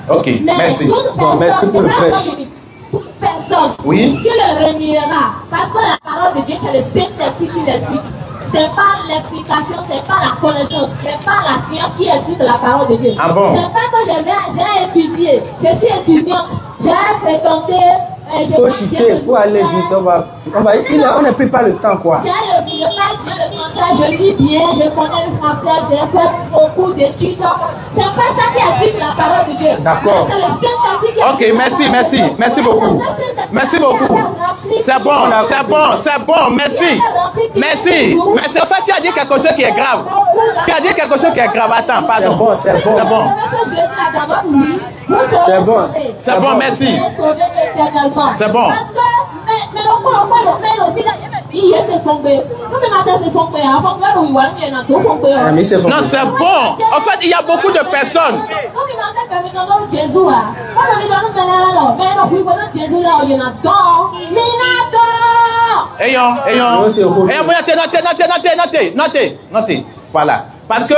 Ok, Mais merci. toute Bon, merci personne, pour le prêche. toute personne Oui. qui le reniera, parce que la parole de Dieu, c'est le Saint-Esprit qui l'explique. C'est pas l'explication, c'est pas la connaissance, c'est pas la science qui explique la parole de Dieu. Ah bon? C'est pas que j'ai étudié, je suis étudiante, j'ai fréquenté. Il faut chuter, il faut aller vite. On n'est plus pas le temps, quoi. Je parle bien le français, je lis bien, je connais le français, j'ai fait beaucoup d'études. C'est pas ça qui applique la parole de Dieu. D'accord. C'est le Saint-Esprit qui applique Ok, merci, merci. Merci beaucoup. Merci beaucoup. C'est bon, c'est bon, c'est bon. Merci. Merci. Merci. En fait, tu as dit quelque chose qui est grave. Tu as dit quelque chose qui est grave. Attends, pardon. C'est bon. C'est bon. C'est bon. C'est bon, merci. C'est bon. Mais c'est bon. Non, c'est bon. En fait, il y a beaucoup de personnes. Notez. Voilà. Parce que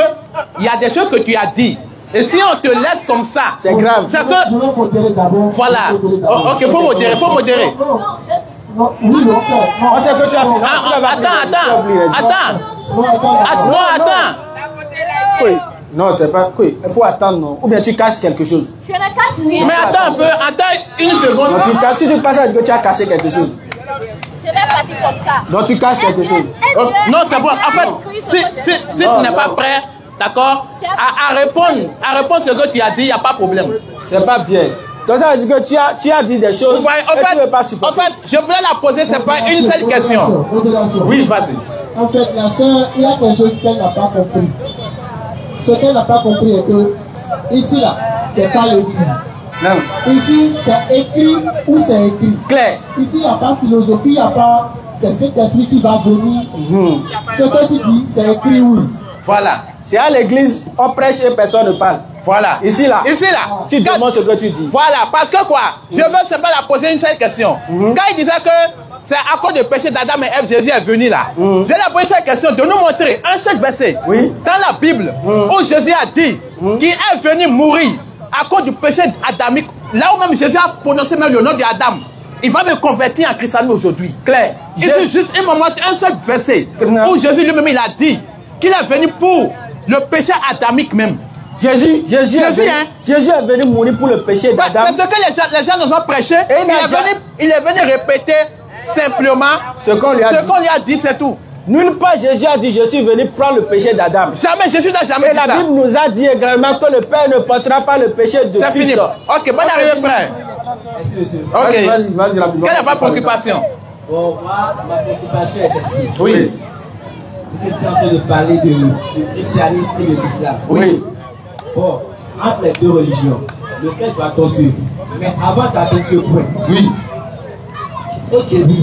il y a des choses que tu as dit. Et si on te laisse comme ça, c'est grave. C'est que... Voilà. Ok, faut modérer. Oui, On sait que tu as fait. Attends. Oui. Non, c'est pas. Oui, il faut attendre, non. Ou bien tu caches quelque chose. Je ne cache rien. Mais attends un peu, attends une seconde. Donc, si tu passes à dire que tu as caché quelque chose. Je vais partir comme ça. Donc tu caches quelque chose. Non, c'est bon. En fait, si tu n'es pas prêt, d'accord, à répondre ce que tu as dit, il n'y a pas de problème. C'est pas bien. Donc ça veut dire que tu as dit des choses en fait, tu ne veux pas supporter. En fait, je voulais la poser, c'est pas une seule question. Oui, vas-y. En fait, la sœur, il y a quelque chose qu'elle n'a pas compris. Ce qu'elle n'a pas compris est que, ici, là, c'est pas l'église. Non. Ici, c'est écrit ou c'est écrit. Claire. Ici, il n'y a pas de philosophie, il n'y a pas... C'est cet esprit qui va venir. Ce que tu dis, c'est écrit oui. Voilà. C'est à l'église, on prêche et personne ne parle. Voilà. Ici, là. Tu demandes ce que tu dis. Voilà. Parce que quoi? Je veux seulement la poser une seule question. Quand il disait que c'est à cause du péché d'Adam et Ève, Jésus est venu là. Je vais la poser cette question de nous montrer un seul verset dans la Bible où Jésus a dit qu'il est venu mourir à cause du péché adamique. Là où même Jésus a prononcé même le nom d'Adam. Il va me convertir en christianisme aujourd'hui. Claire. Il faut juste un moment, un seul verset où Jésus lui-même il a dit qu'il est venu pour le péché adamique même. Jésus est venu mourir pour le péché d'Adam. C'est ce que les gens nous ont prêché. Il est venu répéter simplement ce qu'on lui a dit, c'est tout. Nulle part Jésus a dit je suis venu prendre le péché d'Adam. Jamais, Jésus n'a jamais dit ça. Et la Bible nous a dit également que le Père ne portera pas le péché de c'est fils. Fini. Ok, bonne arrivée frère. Merci monsieur. Ok. Vas-y, quelle est votre préoccupation? Bon, moi, ma préoccupation est celle-ci. Oui. Vous êtes en train de parler de christianisme et de l'islam. Oui. Bon, entre les deux religions, lequel doit-on suivre? Mais avant d'atteindre ce point, au début,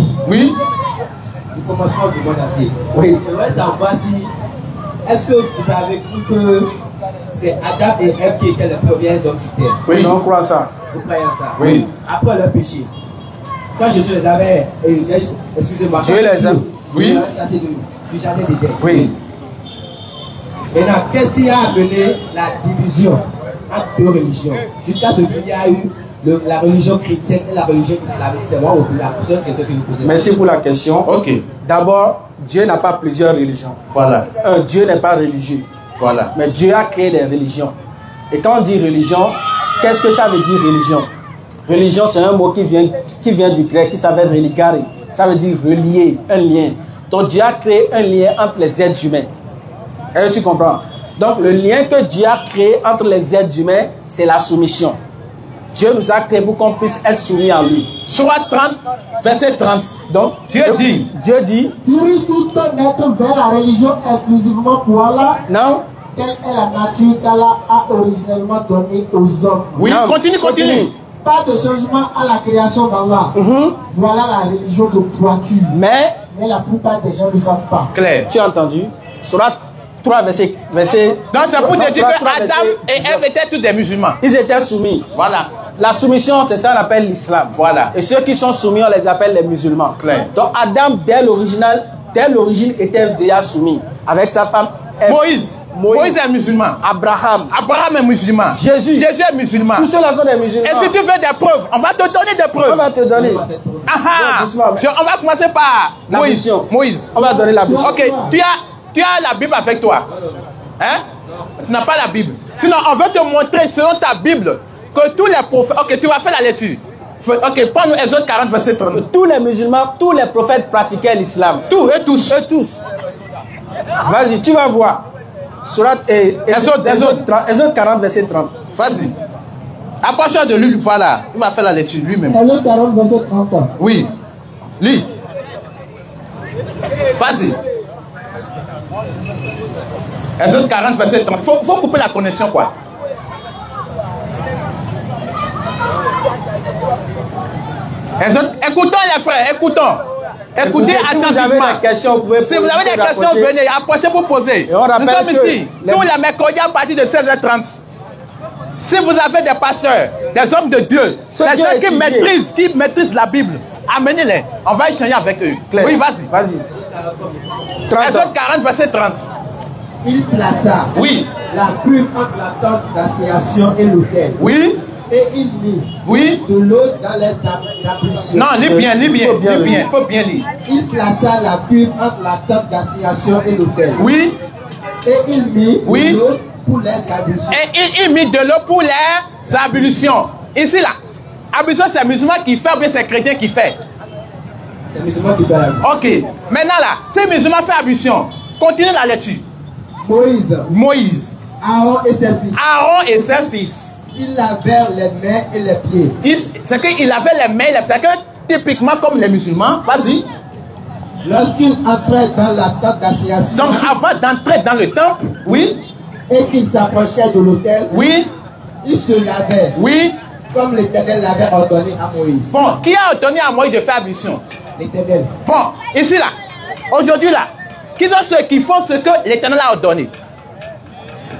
du commencement du monde entier, j'aimerais savoir si, est-ce que vous avez cru que c'est Adam et Ève qui étaient les premiers hommes sur terre? Oui, on croit ça. Vous croyez ça? Oui. Après le péché, quand Jésus les avait, excusez-moi, Dieu les aime. Oui. Chassés du jardin d'Éden. Oui. Maintenant, qu'est-ce qui a amené la division entre deux religions jusqu'à ce qu'il y a eu la religion chrétienne et la religion islamique? C'est moi la question que vous posez. Merci pour la question. Ok. D'abord, Dieu n'a pas plusieurs religions. Voilà. Dieu n'est pas religieux. Voilà. Mais Dieu a créé des religions. Et quand on dit religion, qu'est-ce que ça veut dire religion? Religion, c'est un mot qui vient du grec, qui s'appelle religare. Ça veut dire relier, un lien. Donc Dieu a créé un lien entre les êtres humains. Est-ce que tu comprends? Donc le lien que Dieu a créé entre les êtres humains, c'est la soumission. Dieu nous a créé pour qu'on puisse être soumis à lui. Soit 30, verset 30. Donc Dieu dit, dirige tout ton être vers la religion exclusivement pour Allah. Non. Telle est la nature qu'Allah a originellement donnée aux hommes. Oui, non, continue. Pas de changement à la création d'Allah. Voilà la religion de droiture. Mais la plupart des gens ne savent pas. Claire. Tu as entendu? Surat 3, verset. Donc c'est pour te dire que Adam et Ève étaient tous des musulmans. Ils étaient soumis. Voilà. La soumission, c'est ça qu'on appelle l'islam. Voilà. Et ceux qui sont soumis, on les appelle les musulmans. Claire. Donc Adam, dès l'origine, était déjà soumis avec sa femme Ève. Moïse est musulman. Abraham est musulman. Jésus est musulman. Tous ceux-là sont des musulmans. Et si tu veux des preuves, on va te donner des preuves. On va te donner. On va commencer par Moïse. On va donner la Bible. Ok, tu as la Bible avec toi. Hein? Tu n'as pas la Bible. Sinon, on veut te montrer selon ta Bible que tous les prophètes... Ok, tu vas faire la lecture. Ok, prends-nous Exode 40, verset 30. Tous les musulmans, tous les prophètes pratiquaient l'islam. Tous et tous. Vas-y, tu vas voir. Exode 40, verset 30. Vas-y. Approche-toi de lui, voilà. Il va faire la lecture lui-même. Exode 40, verset 30. Oui. Lis. Vas-y. Exode 40, verset 30. Faut couper la connexion, quoi. Exode, écoutons les frères, écoutons. Écoutez attentivement. Si vous avez des questions, vous pouvez poser. Si vous avez des questions, venez, approchez pour poser. Nous sommes ici, tous les mercredis à partir de 16h30. Si vous avez des pasteurs, des hommes de Dieu, des gens qui maîtrisent la Bible, amenez-les. On va échanger avec eux. Claire. Oui, vas-y. Vas-y. Exode 40, verset 30. Il plaça la cuve entre la tente d'assignation et l'autel. Oui. Et il mit de l'eau dans les ablutions. Non, lis bien. Il faut bien lire. Il plaça la cuve entre la tente d'assignation et l'autel. Oui. Et il mit de l'eau pour les ablutions. Et il mit de l'eau pour les ablutions. Ici, là. Ablution, c'est un musulman qui fait ou bien c'est un chrétien qui fait? C'est un musulman qui fait l'ablution. Ok. Maintenant, là, si un musulman fait ablution, continue la lecture. Moïse. Aaron et ses fils. Il lavait les mains et les pieds. C'est qu'il avait les mains et les pieds. C'est que typiquement comme les musulmans, vas-y. Lorsqu'il entrait dans la tente d'assignation. Donc avant d'entrer dans le temple, et qu'il s'approchait de l'autel, il se lavait. Comme l'Éternel l'avait ordonné à Moïse. Bon, qui a ordonné à Moïse de faire ablution? L'Éternel. Bon, ici là, aujourd'hui là, qui sont ceux qui font ce que l'Éternel a ordonné?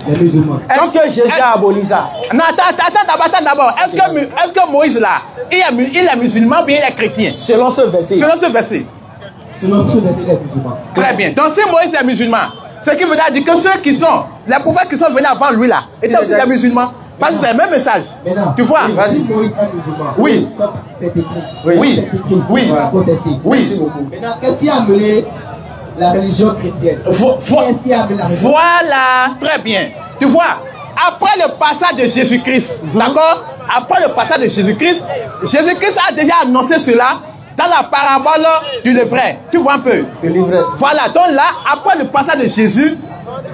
Les musulmans. Est-ce que Jésus a aboli ça? Non, attends d'abord. Est-ce que Moïse là, il est musulman ou bien il est chrétien? Selon ce verset. Selon ce verset, il est musulman. Très bien. Donc si Moïse est musulman, ce qui veut dire que ceux qui sont, les prophètes qui sont venus avant lui là, étaient aussi des musulmans. Parce que c'est le même message. Maintenant, tu vois? Si Moïse est musulman, comme c'est écrit, on va contester. Merci beaucoup. Maintenant, qu'est-ce qui a amené la religion chrétienne? Qu'est-ce qui a amené la religion? Voilà, très bien. Tu vois, après le passage de Jésus-Christ, d'accord? Après le passage de Jésus-Christ, Jésus-Christ a déjà annoncé cela dans la parabole du livret. Tu vois un peu? Le livret. Voilà, donc là, après le passage de Jésus,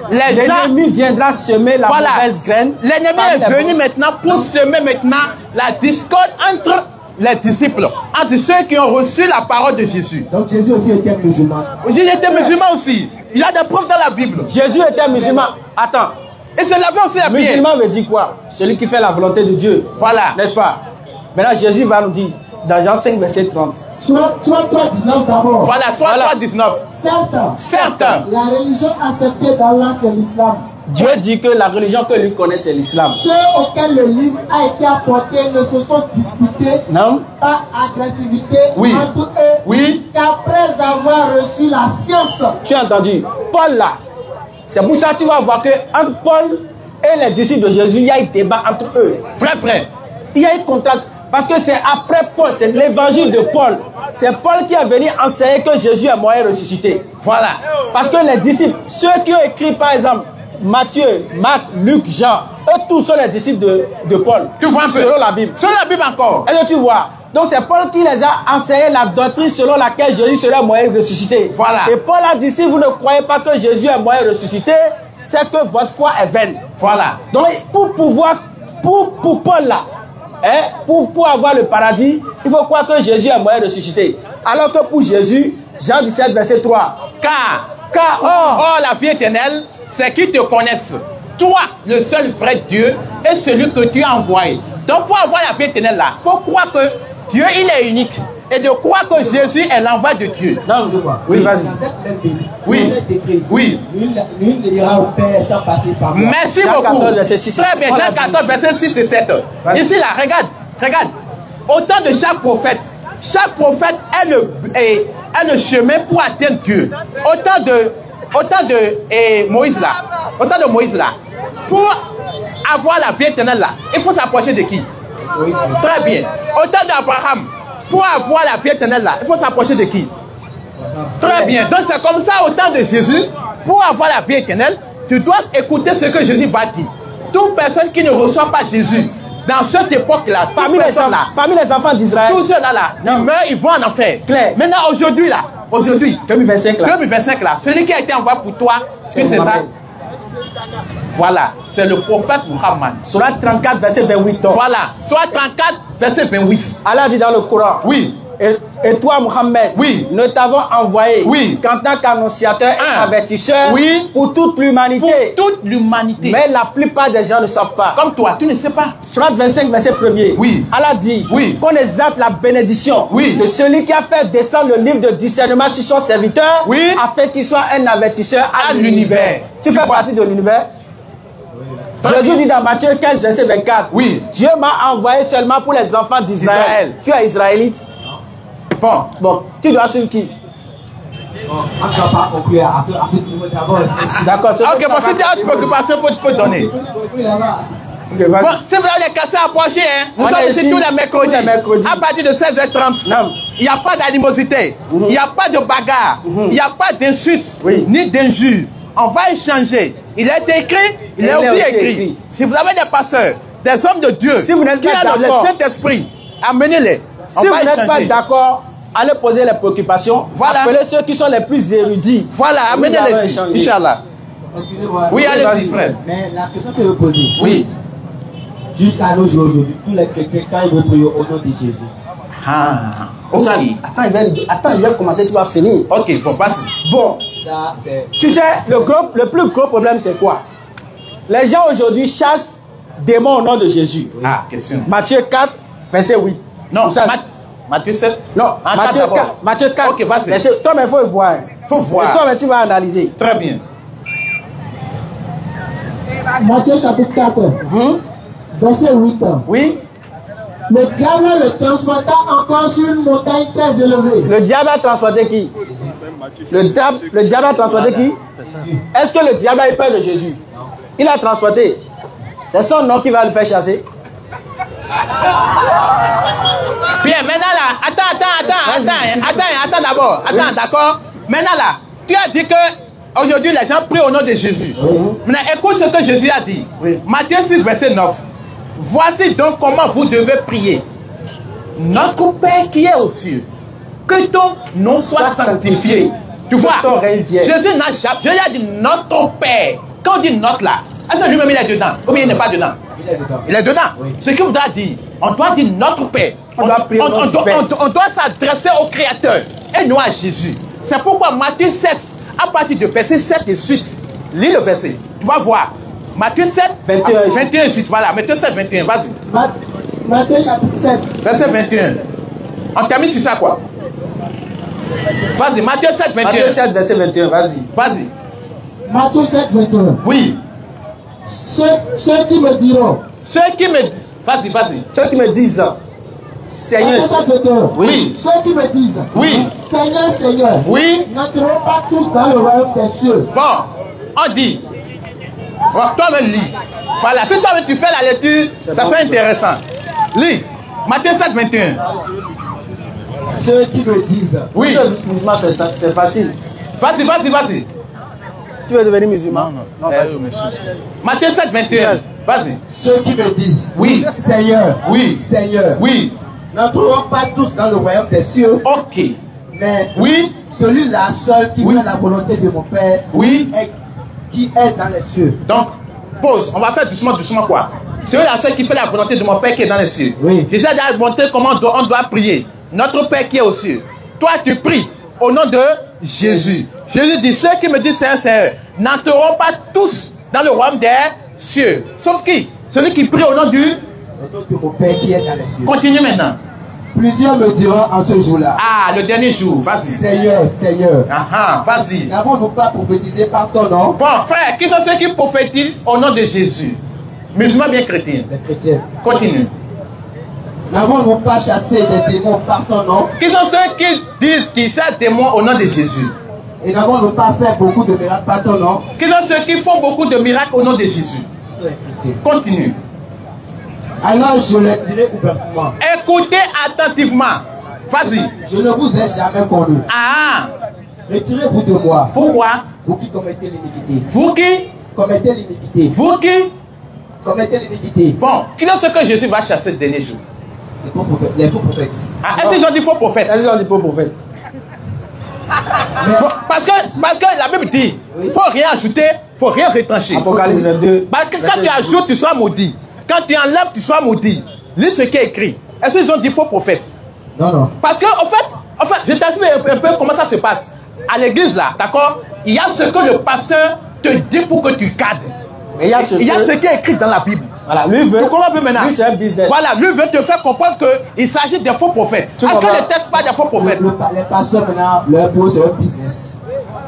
l'ennemi viendra semer la mauvaise graine. L'ennemi est venu maintenant pour semer maintenant la discorde entre les disciples, entre ceux qui ont reçu la parole de Jésus. Donc Jésus aussi était musulman. Jésus était musulman aussi. Il y a des preuves dans la Bible. Jésus était musulman. Attends. Et se lavait aussi à pied. Musulman veut dire quoi? Celui qui fait la volonté de Dieu. Voilà. N'est-ce pas? Maintenant Jésus va nous dire dans Jean 5, verset 30. Soit 3,19 d'abord. Voilà, soit 3,19. Certes, la religion acceptée d'Allah, c'est l'islam. Dieu dit que la religion que lui connaît, c'est l'islam. Ceux auxquels le livre a été apporté ne se sont disputés par agressivité entre eux, qu'après avoir reçu la science. Tu as entendu? Paul là, c'est pour ça que tu vas voir que entre Paul et les disciples de Jésus, il y a un débat entre eux. Frère. Il y a une contraste. Parce que c'est après Paul, c'est l'évangile de Paul. C'est Paul qui est venu enseigner que Jésus est mort et ressuscité. Voilà. Parce que les disciples, ceux qui ont écrit par exemple Matthieu, Marc, Luc, Jean, eux tous sont les disciples de Paul. Tu vois un peu? Selon la Bible. Selon la Bible encore. Est-ce que tu vois? Donc c'est Paul qui les a enseigné la doctrine selon laquelle Jésus serait mort et ressuscité. Voilà. Et Paul a dit, si vous ne croyez pas que Jésus est mort et ressuscité, c'est que votre foi est vaine. Voilà. Donc pour Paul là, pour avoir le paradis, il faut croire que Jésus est mort et ressuscité. Alors que pour Jésus, Jean 17, verset 3. Car or la vie éternelle, c'est qu'ils te connaissent. Toi, le seul vrai Dieu, et celui que tu as envoyé. Donc pour avoir la vie éternelle là, il faut croire que Dieu il est unique. Et de croire que Jésus est l'envoi de Dieu. Non, oui, vas-y. Oui. Nul n'ira au Père sans passer par moi. Merci beaucoup. Très bien, Jean 14, verset 6 et 7. Ici là, regarde. Au temps de chaque prophète est le chemin pour atteindre Dieu. Au temps de Moïse là, pour avoir la vie éternelle là, il faut s'approcher de qui? Très bien. Au temps d'Abraham, pour avoir la vie éternelle là, il faut s'approcher de qui? Très bien. Donc c'est comme ça au temps de Jésus, pour avoir la vie éternelle, tu dois écouter ce que Jésus va dire. Toute personne qui ne reçoit pas Jésus, dans cette époque-là, parmi les enfants d'Israël, tous ceux-là, ils meurent, ils vont en enfer. Maintenant, aujourd'hui, Aujourd'hui, 2025 là. 2025 là, celui qui a été envoyé pour toi, c'est ça. Voilà, c'est le prophète Muhammad. Surah 34, verset 28. Voilà, Surah 34, verset 28. Allah dit dans le Coran. Oui. Et toi, Mohammed, oui, nous t'avons envoyé oui, qu'en tant qu'annonciateur et avertisseur oui, pour toute l'humanité. Pour toute l'humanité. Mais la plupart des gens ne savent pas. Comme toi, tu ne sais pas. Surah 25, verset 1er. Oui. Allah dit oui, qu'on exalte la bénédiction de celui qui a fait descendre le livre de discernement sur son serviteur, oui, afin qu'il soit un avertisseur à l'univers. Tu fais partie de l'univers? Jésus dit dans Matthieu 15, verset 24. Oui. Dieu m'a envoyé seulement pour les enfants d'Israël. Tu es israélite? Bon, tu dois suivre qui? On ne doit pas conclure à ce niveau d'abord. D'accord. Ok, bon, si tu as une préoccupation, il faut donner. Okay, bon, si vous avez les cassés approchés, hein, nous sommes ici tous les mercredis. À partir de 16h30, il n'y a pas d'animosité, il n'y a pas de bagarre, il n'y a pas d'insultes, ni d'injures. On va échanger. Il est écrit, il est aussi écrit. Si vous avez des pasteurs, des hommes de Dieu, si vous n'êtes pas d'accord, le Saint-Esprit, amenez-les. Si vous n'êtes pas d'accord, allez poser les préoccupations. Voilà. Appelez ceux qui sont les plus érudits. Voilà, amenez-les. Inch'Allah. Excusez-moi. Oui, allez-y, frère. Mais la question que je veux poser. Oui. Jusqu'à nos jours aujourd'hui, tous les chrétiens, quand ils vont prier au nom de Jésus. Ah. Ok. Attends, il va commencer, tu vas finir. Ok, bon, vas-y. Bon. Ça, tu sais, le plus gros problème, c'est quoi? Les gens aujourd'hui chassent démons au nom de Jésus. Ah, question. Matthieu 4, verset 8. Non, Matthieu 7. Non, Matthieu 4. Ok, vas-y. Toi, mais il faut voir. Faut voir. Et toi, mais tu vas analyser. Très bien. Matthieu chapitre 4, verset 8. Oui. Le diable le transporta encore sur une montagne très élevée. Le diable a transporté qui? Le diable a transporté qui? Est-ce que le diable a eu peur de Jésus? Il a transporté. C'est son nom qui va le faire chasser. Bien, maintenant là, attends d'abord. Attends, d'accord? Maintenant là, tu as dit que aujourd'hui les gens prient au nom de Jésus. Maintenant, écoute ce que Jésus a dit. Matthieu 6, verset 9. Voici donc comment vous devez prier. Notre Père qui est aux cieux, que ton nom soit sanctifié. Tu vois, Jésus n'a jamais, Jésus a dit notre Père. Quand on dit notre là, est-ce que lui-même il est dedans? Ou bien il n'est pas dedans? Il est dedans. Oui. Ce qu'il voudra dire, on doit dire notre Père. On doit s'adresser au Créateur et non à Jésus. C'est pourquoi Matthieu 7, à partir de verset 7 et suite, lis le verset. Tu vas voir. Matthieu 7, 21 et suite. Voilà, Matthieu 7, 21. Vas-y. Matthieu chapitre 7. Verset 21. On termine sur ça quoi? Vas-y, Matthieu 7, 21. Matthieu 7, verset 21, vas-y. Vas-y. Matthieu 7, 21. Oui. Ceux qui me diront. Ceux qui me disent. Vas-y. Ceux qui me disent. Seigneur. Oui. Ceux qui me disent. Oui. Seigneur, Seigneur. Oui. N'entreront pas tous dans le royaume des cieux. Bon, on dit. Bon, toi-même lis. Voilà, si toi-même tu fais la lecture, ça serait intéressant. Lis. Matthieu 7, 21. Ceux qui me disent. Oui. Musulman, c'est facile. Vas-y. Tu veux devenir musulman? Non, Matthieu 7, 21. Vas-y. Ceux qui me disent. Oui. Seigneur. Oui. Seigneur. Oui. N'entreront pas tous dans le royaume des cieux. Ok. Mais. Oui. Celui-là seul qui fait la volonté de mon Père. Oui. Qui est dans les cieux. Donc, pause. On va faire doucement quoi? Celui-là seul qui fait la volonté de mon Père qui est dans les cieux. Oui. J'ai déjà montré comment on doit prier. Notre Père qui est aux cieux. Toi, tu pries au nom de Jésus. Jésus dit, ceux qui me disent Seigneur, n'entreront pas tous dans le royaume des cieux. Sauf qui? Celui qui prie au nom du... Au nom de mon Père qui est dans les cieux. Continue maintenant. Plusieurs me diront en ce jour-là. Ah, le dernier jour, vas-y. Seigneur. Vas-y. N'avons-nous pas prophétisé par ton nom? Bon, frère, qui sont ceux qui prophétisent au nom de Jésus? Musulmans bien chrétiens. Les chrétiens. Continue. N'avons-nous pas chassé des démons par ton nom? Qui sont ceux qui disent qu'ils chassent des démons au nom de Jésus? Et n'avons-nous pas fait beaucoup de miracles par ton nom? Qui sont ceux qui font beaucoup de miracles au nom de Jésus? Continue. Alors je les dirai ouvertement. Écoutez attentivement. Vas-y. Je ne vous ai jamais connu. Retirez-vous de moi. Pourquoi? Vous qui commettez l'iniquité. Vous qui commettez l'iniquité. Vous qui commettez l'iniquité. Bon, qui est ce que Jésus va chasser le dernier jour? Les faux prophètes. Est-ce qu'ils ont dit faux prophètes? Est-ce qu'ils ont dit faux prophètes? Bon, parce que la Bible dit, il ne faut rien ajouter, il ne faut rien retrancher. Apocalypse 22. Parce que quand tu ajoutes, tu seras maudit. Quand tu enlèves, tu seras maudit. Lis ce qui est écrit. Est-ce qu'ils ont dit faux prophète? Non, non. Parce que, en fait, je t'explique un peu comment ça se passe. À l'église, là, d'accord, il y a ce que le pasteur te dit pour que tu cadres. Et il y a ce qui est écrit dans la Bible. Voilà, lui veut. Tu comprends un peu maintenant? Lui, c'est un business. Voilà, lui veut te faire comprendre qu'il s'agit des faux prophètes. Est-ce que ne teste pas des faux prophètes? Les pasteurs, maintenant, leur bureau, c'est un business.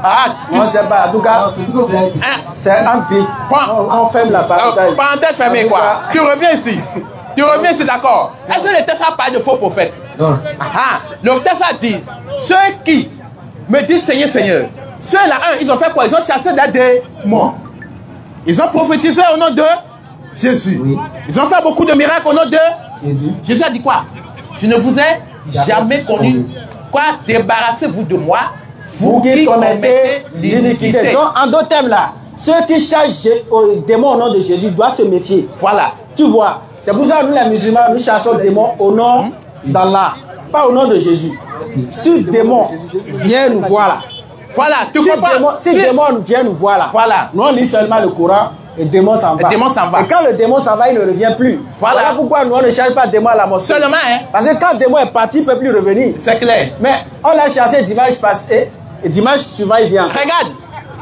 Ah, on ne sait pas. En tout cas, c'est ce que vous avez dit. C'est un petit. On ferme la parenthèse. Parenthèse fermée, quoi. Tu reviens ici. Tu reviens ici, d'accord. Est-ce que le texte a parlé de faux prophètes? Non. Le texte a dit, ceux qui me disent Seigneur, Seigneur, ceux-là, ils ont fait quoi? Ils ont chassé des démons. Ils ont prophétisé au nom de Jésus. Oui. Ils ont fait beaucoup de miracles au nom de Jésus. Jésus a dit quoi? Je ne vous ai jamais connu. Quoi? Débarrassez-vous de moi, vous qui commettez l'iniquité. Donc, en d'autres termes là, ceux qui chassent aux démons au nom de Jésus doivent se méfier. Voilà. Tu vois, c'est pour ça que nous les musulmans, nous chassons les démons au nom d'Allah, pas au nom de Jésus. Si le démon vient nous voir là, voilà, tu comprends? Si le démon vient nous voir là, voilà. Nous on lit seulement le Coran et le démon s'en va. Le démon s'en va. Et quand le démon s'en va, il ne revient plus. Voilà pourquoi nous on ne cherche pas le démon à la mosquée. Seulement, hein? Parce que quand le démon est parti, il ne peut plus revenir. C'est clair. Mais on l'a chassé dimanche passé et dimanche suivant il vient. Regarde,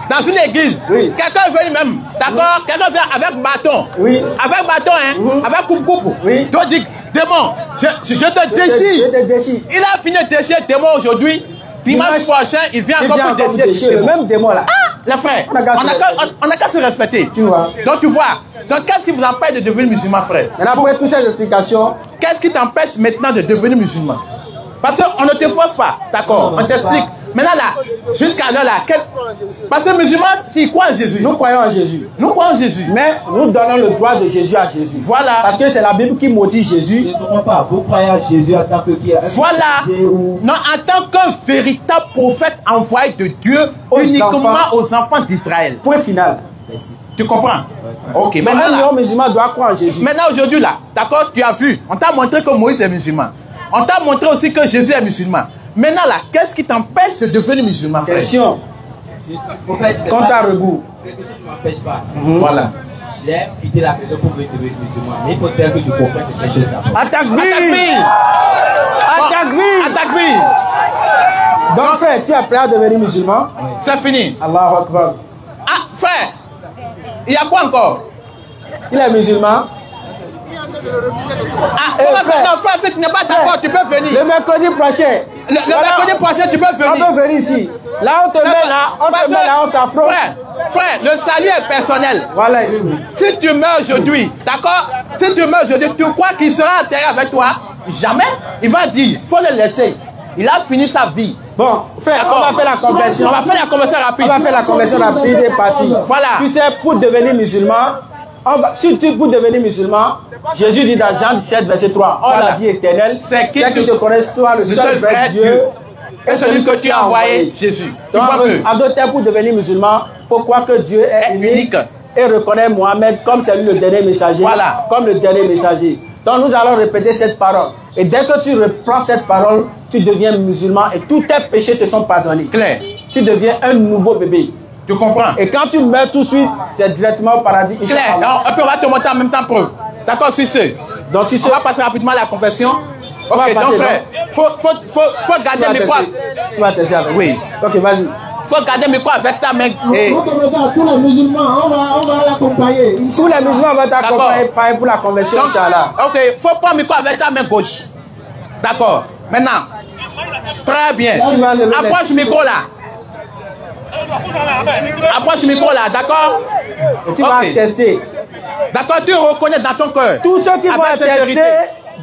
dans une église, oui. Quelqu'un vient même, d'accord? Oui. Quelqu'un vient avec bâton. Oui. Avec bâton, hein? Avec coupe-coupe. Oui. Donc dit, démon, je te déchire. Je te déchire. Il a fini de déchirer le démon aujourd'hui. Dimanche prochain, il vient encore pour déchirer. Le même démon là. Ah, les frères, on n'a qu'à se respecter. Tu vois. Donc tu vois. Donc qu'est-ce qui vous empêche de devenir musulman, frère? Maintenant, pour toutes ces explications. Qu'est-ce qui t'empêche maintenant de devenir musulman? Parce qu'on ne te force pas, d'accord? On t'explique. Maintenant là, jusqu'à là, parce que musulman, s'ils croient en Jésus. Nous croyons en Jésus. Nous croyons en Jésus. Mais nous donnons le droit de Jésus à Jésus. Voilà. Parce que c'est la Bible qui maudit Jésus. Je ne comprends pas. Vous croyez en Jésus en tant que qui? Voilà. Non, en tant qu'un véritable prophète envoyé de Dieu uniquement aux enfants d'Israël. Point final. Merci. Tu comprends? Ok. Maintenant, un musulman doit croire en Jésus. Maintenant, aujourd'hui, là, d'accord, tu as vu. On t'a montré que Moïse est musulman. On t'a montré aussi que Jésus est musulman. Maintenant, là, qu'est-ce qui t'empêche de devenir musulman, frère? Question. Compte à rebours. Quelque chose ne m'empêche pas. Voilà. J'ai quitté la maison pour devenir musulman. Mais il faut dire que je comprends cette chose d'abord. Attaque-lui. Donc, frère, tu es prêt à devenir musulman? C'est fini. Allahu Akbar. Ah, frère, il y a quoi encore? Il est musulman. Ah, comment ça? Non, frère, si tu n'es pas d'accord, tu peux venir. Le mercredi prochain. Le mercredi prochain, tu peux venir. On peut venir ici. Là, on te met là, on s'affronte. Frère, le salut est personnel. Voilà. Si tu meurs aujourd'hui, d'accord? Si tu meurs aujourd'hui, tu crois qu'il sera enterré avec toi? Jamais. Il va dire, il faut le laisser. Il a fini sa vie. Bon, frère, on va faire la conversion. On va faire la conversion rapide. On va faire la conversion rapide des parties. Voilà. Tu sais, pour devenir musulman, pour devenir musulman, Jésus dit dans Jean 17, verset 3, oh la vie éternelle, c'est qu'ils te connaissent, toi, le seul vrai Dieu, et celui que tu as envoyé, Jésus. Donc, en d'autres termes, pour devenir musulman, il faut croire que Dieu est unique et reconnaître Mohammed comme c'est lui le dernier messager, comme le dernier messager. Donc, nous allons répéter cette parole. Et dès que tu reprends cette parole, tu deviens musulman et tous tes péchés te sont pardonnés. Clair. Tu deviens un nouveau bébé. Tu comprends? Et quand tu meurs tout de suite, c'est directement au paradis. Clair. Et puis on va te montrer en même temps preuve. D'accord, sur ce. Donc, on va passer rapidement à la confession. Ok, donc frère, faut garder mes micro. Tu vas tester avec. Oui. Ok, vas-y. Faut garder mes micro avec ta main. Tous les musulmans, on va l'accompagner. Tous les musulmans vont t'accompagner pour la conversion, Inch'Allah. Ok, faut prendre le micro avec ta main gauche. D'accord. Maintenant, très bien. Approche le micro là. Approche le micro là, d'accord? Tu vas tester. D'accord, tu reconnais dans ton cœur. Tous ceux qui vont tester,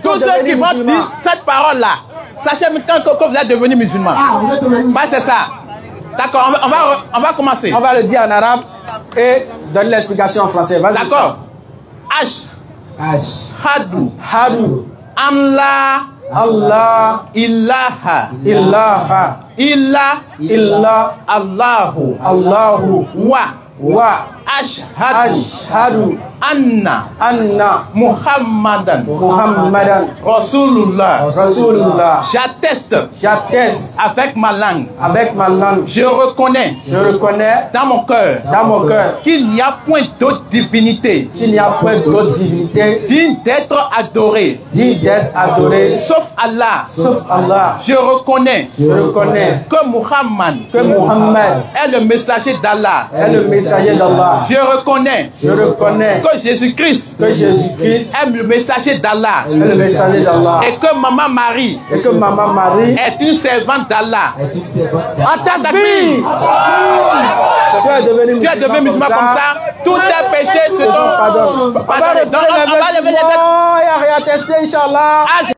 tous ceux qui vont dire cette parole là, sachez quand vous êtes devenu musulman. Bah, c'est ça. D'accord, on va commencer. On va le dire en arabe et donner l'explication en français. D'accord. Hadu. Allah ilaha illa Allahu wa Ashhadu Anna anna Muhammadan Muhammadan Rasulullah. Rasulullah. J'atteste J'atteste avec ma langue. avec ma langue. Je reconnais Je reconnais dans mon cœur dans mon cœur qu'il n'y a point d'autre divinité qu'il n'y a point d'autre divinité digne d'être adorée digne d'être adorée sauf Allah. sauf Allah. Je reconnais Je reconnais que Muhammad que Muhammad est le messager d'Allah. est le messager d'Allah. Je reconnais Je reconnais que Jésus-Christ que Jésus-Christ est le messager d'Allah. est le messager d'Allah. Et que Maman Marie Et que Maman Marie est une servante d'Allah. est une servante Attends, Takbir. tu es devenu Tu es devenu musulman comme ça. Tous tes péchés se sont pardon. pardonnés. Donc, on va lever les têtes. Il n'y a rien testé, Inch'Allah. Ah,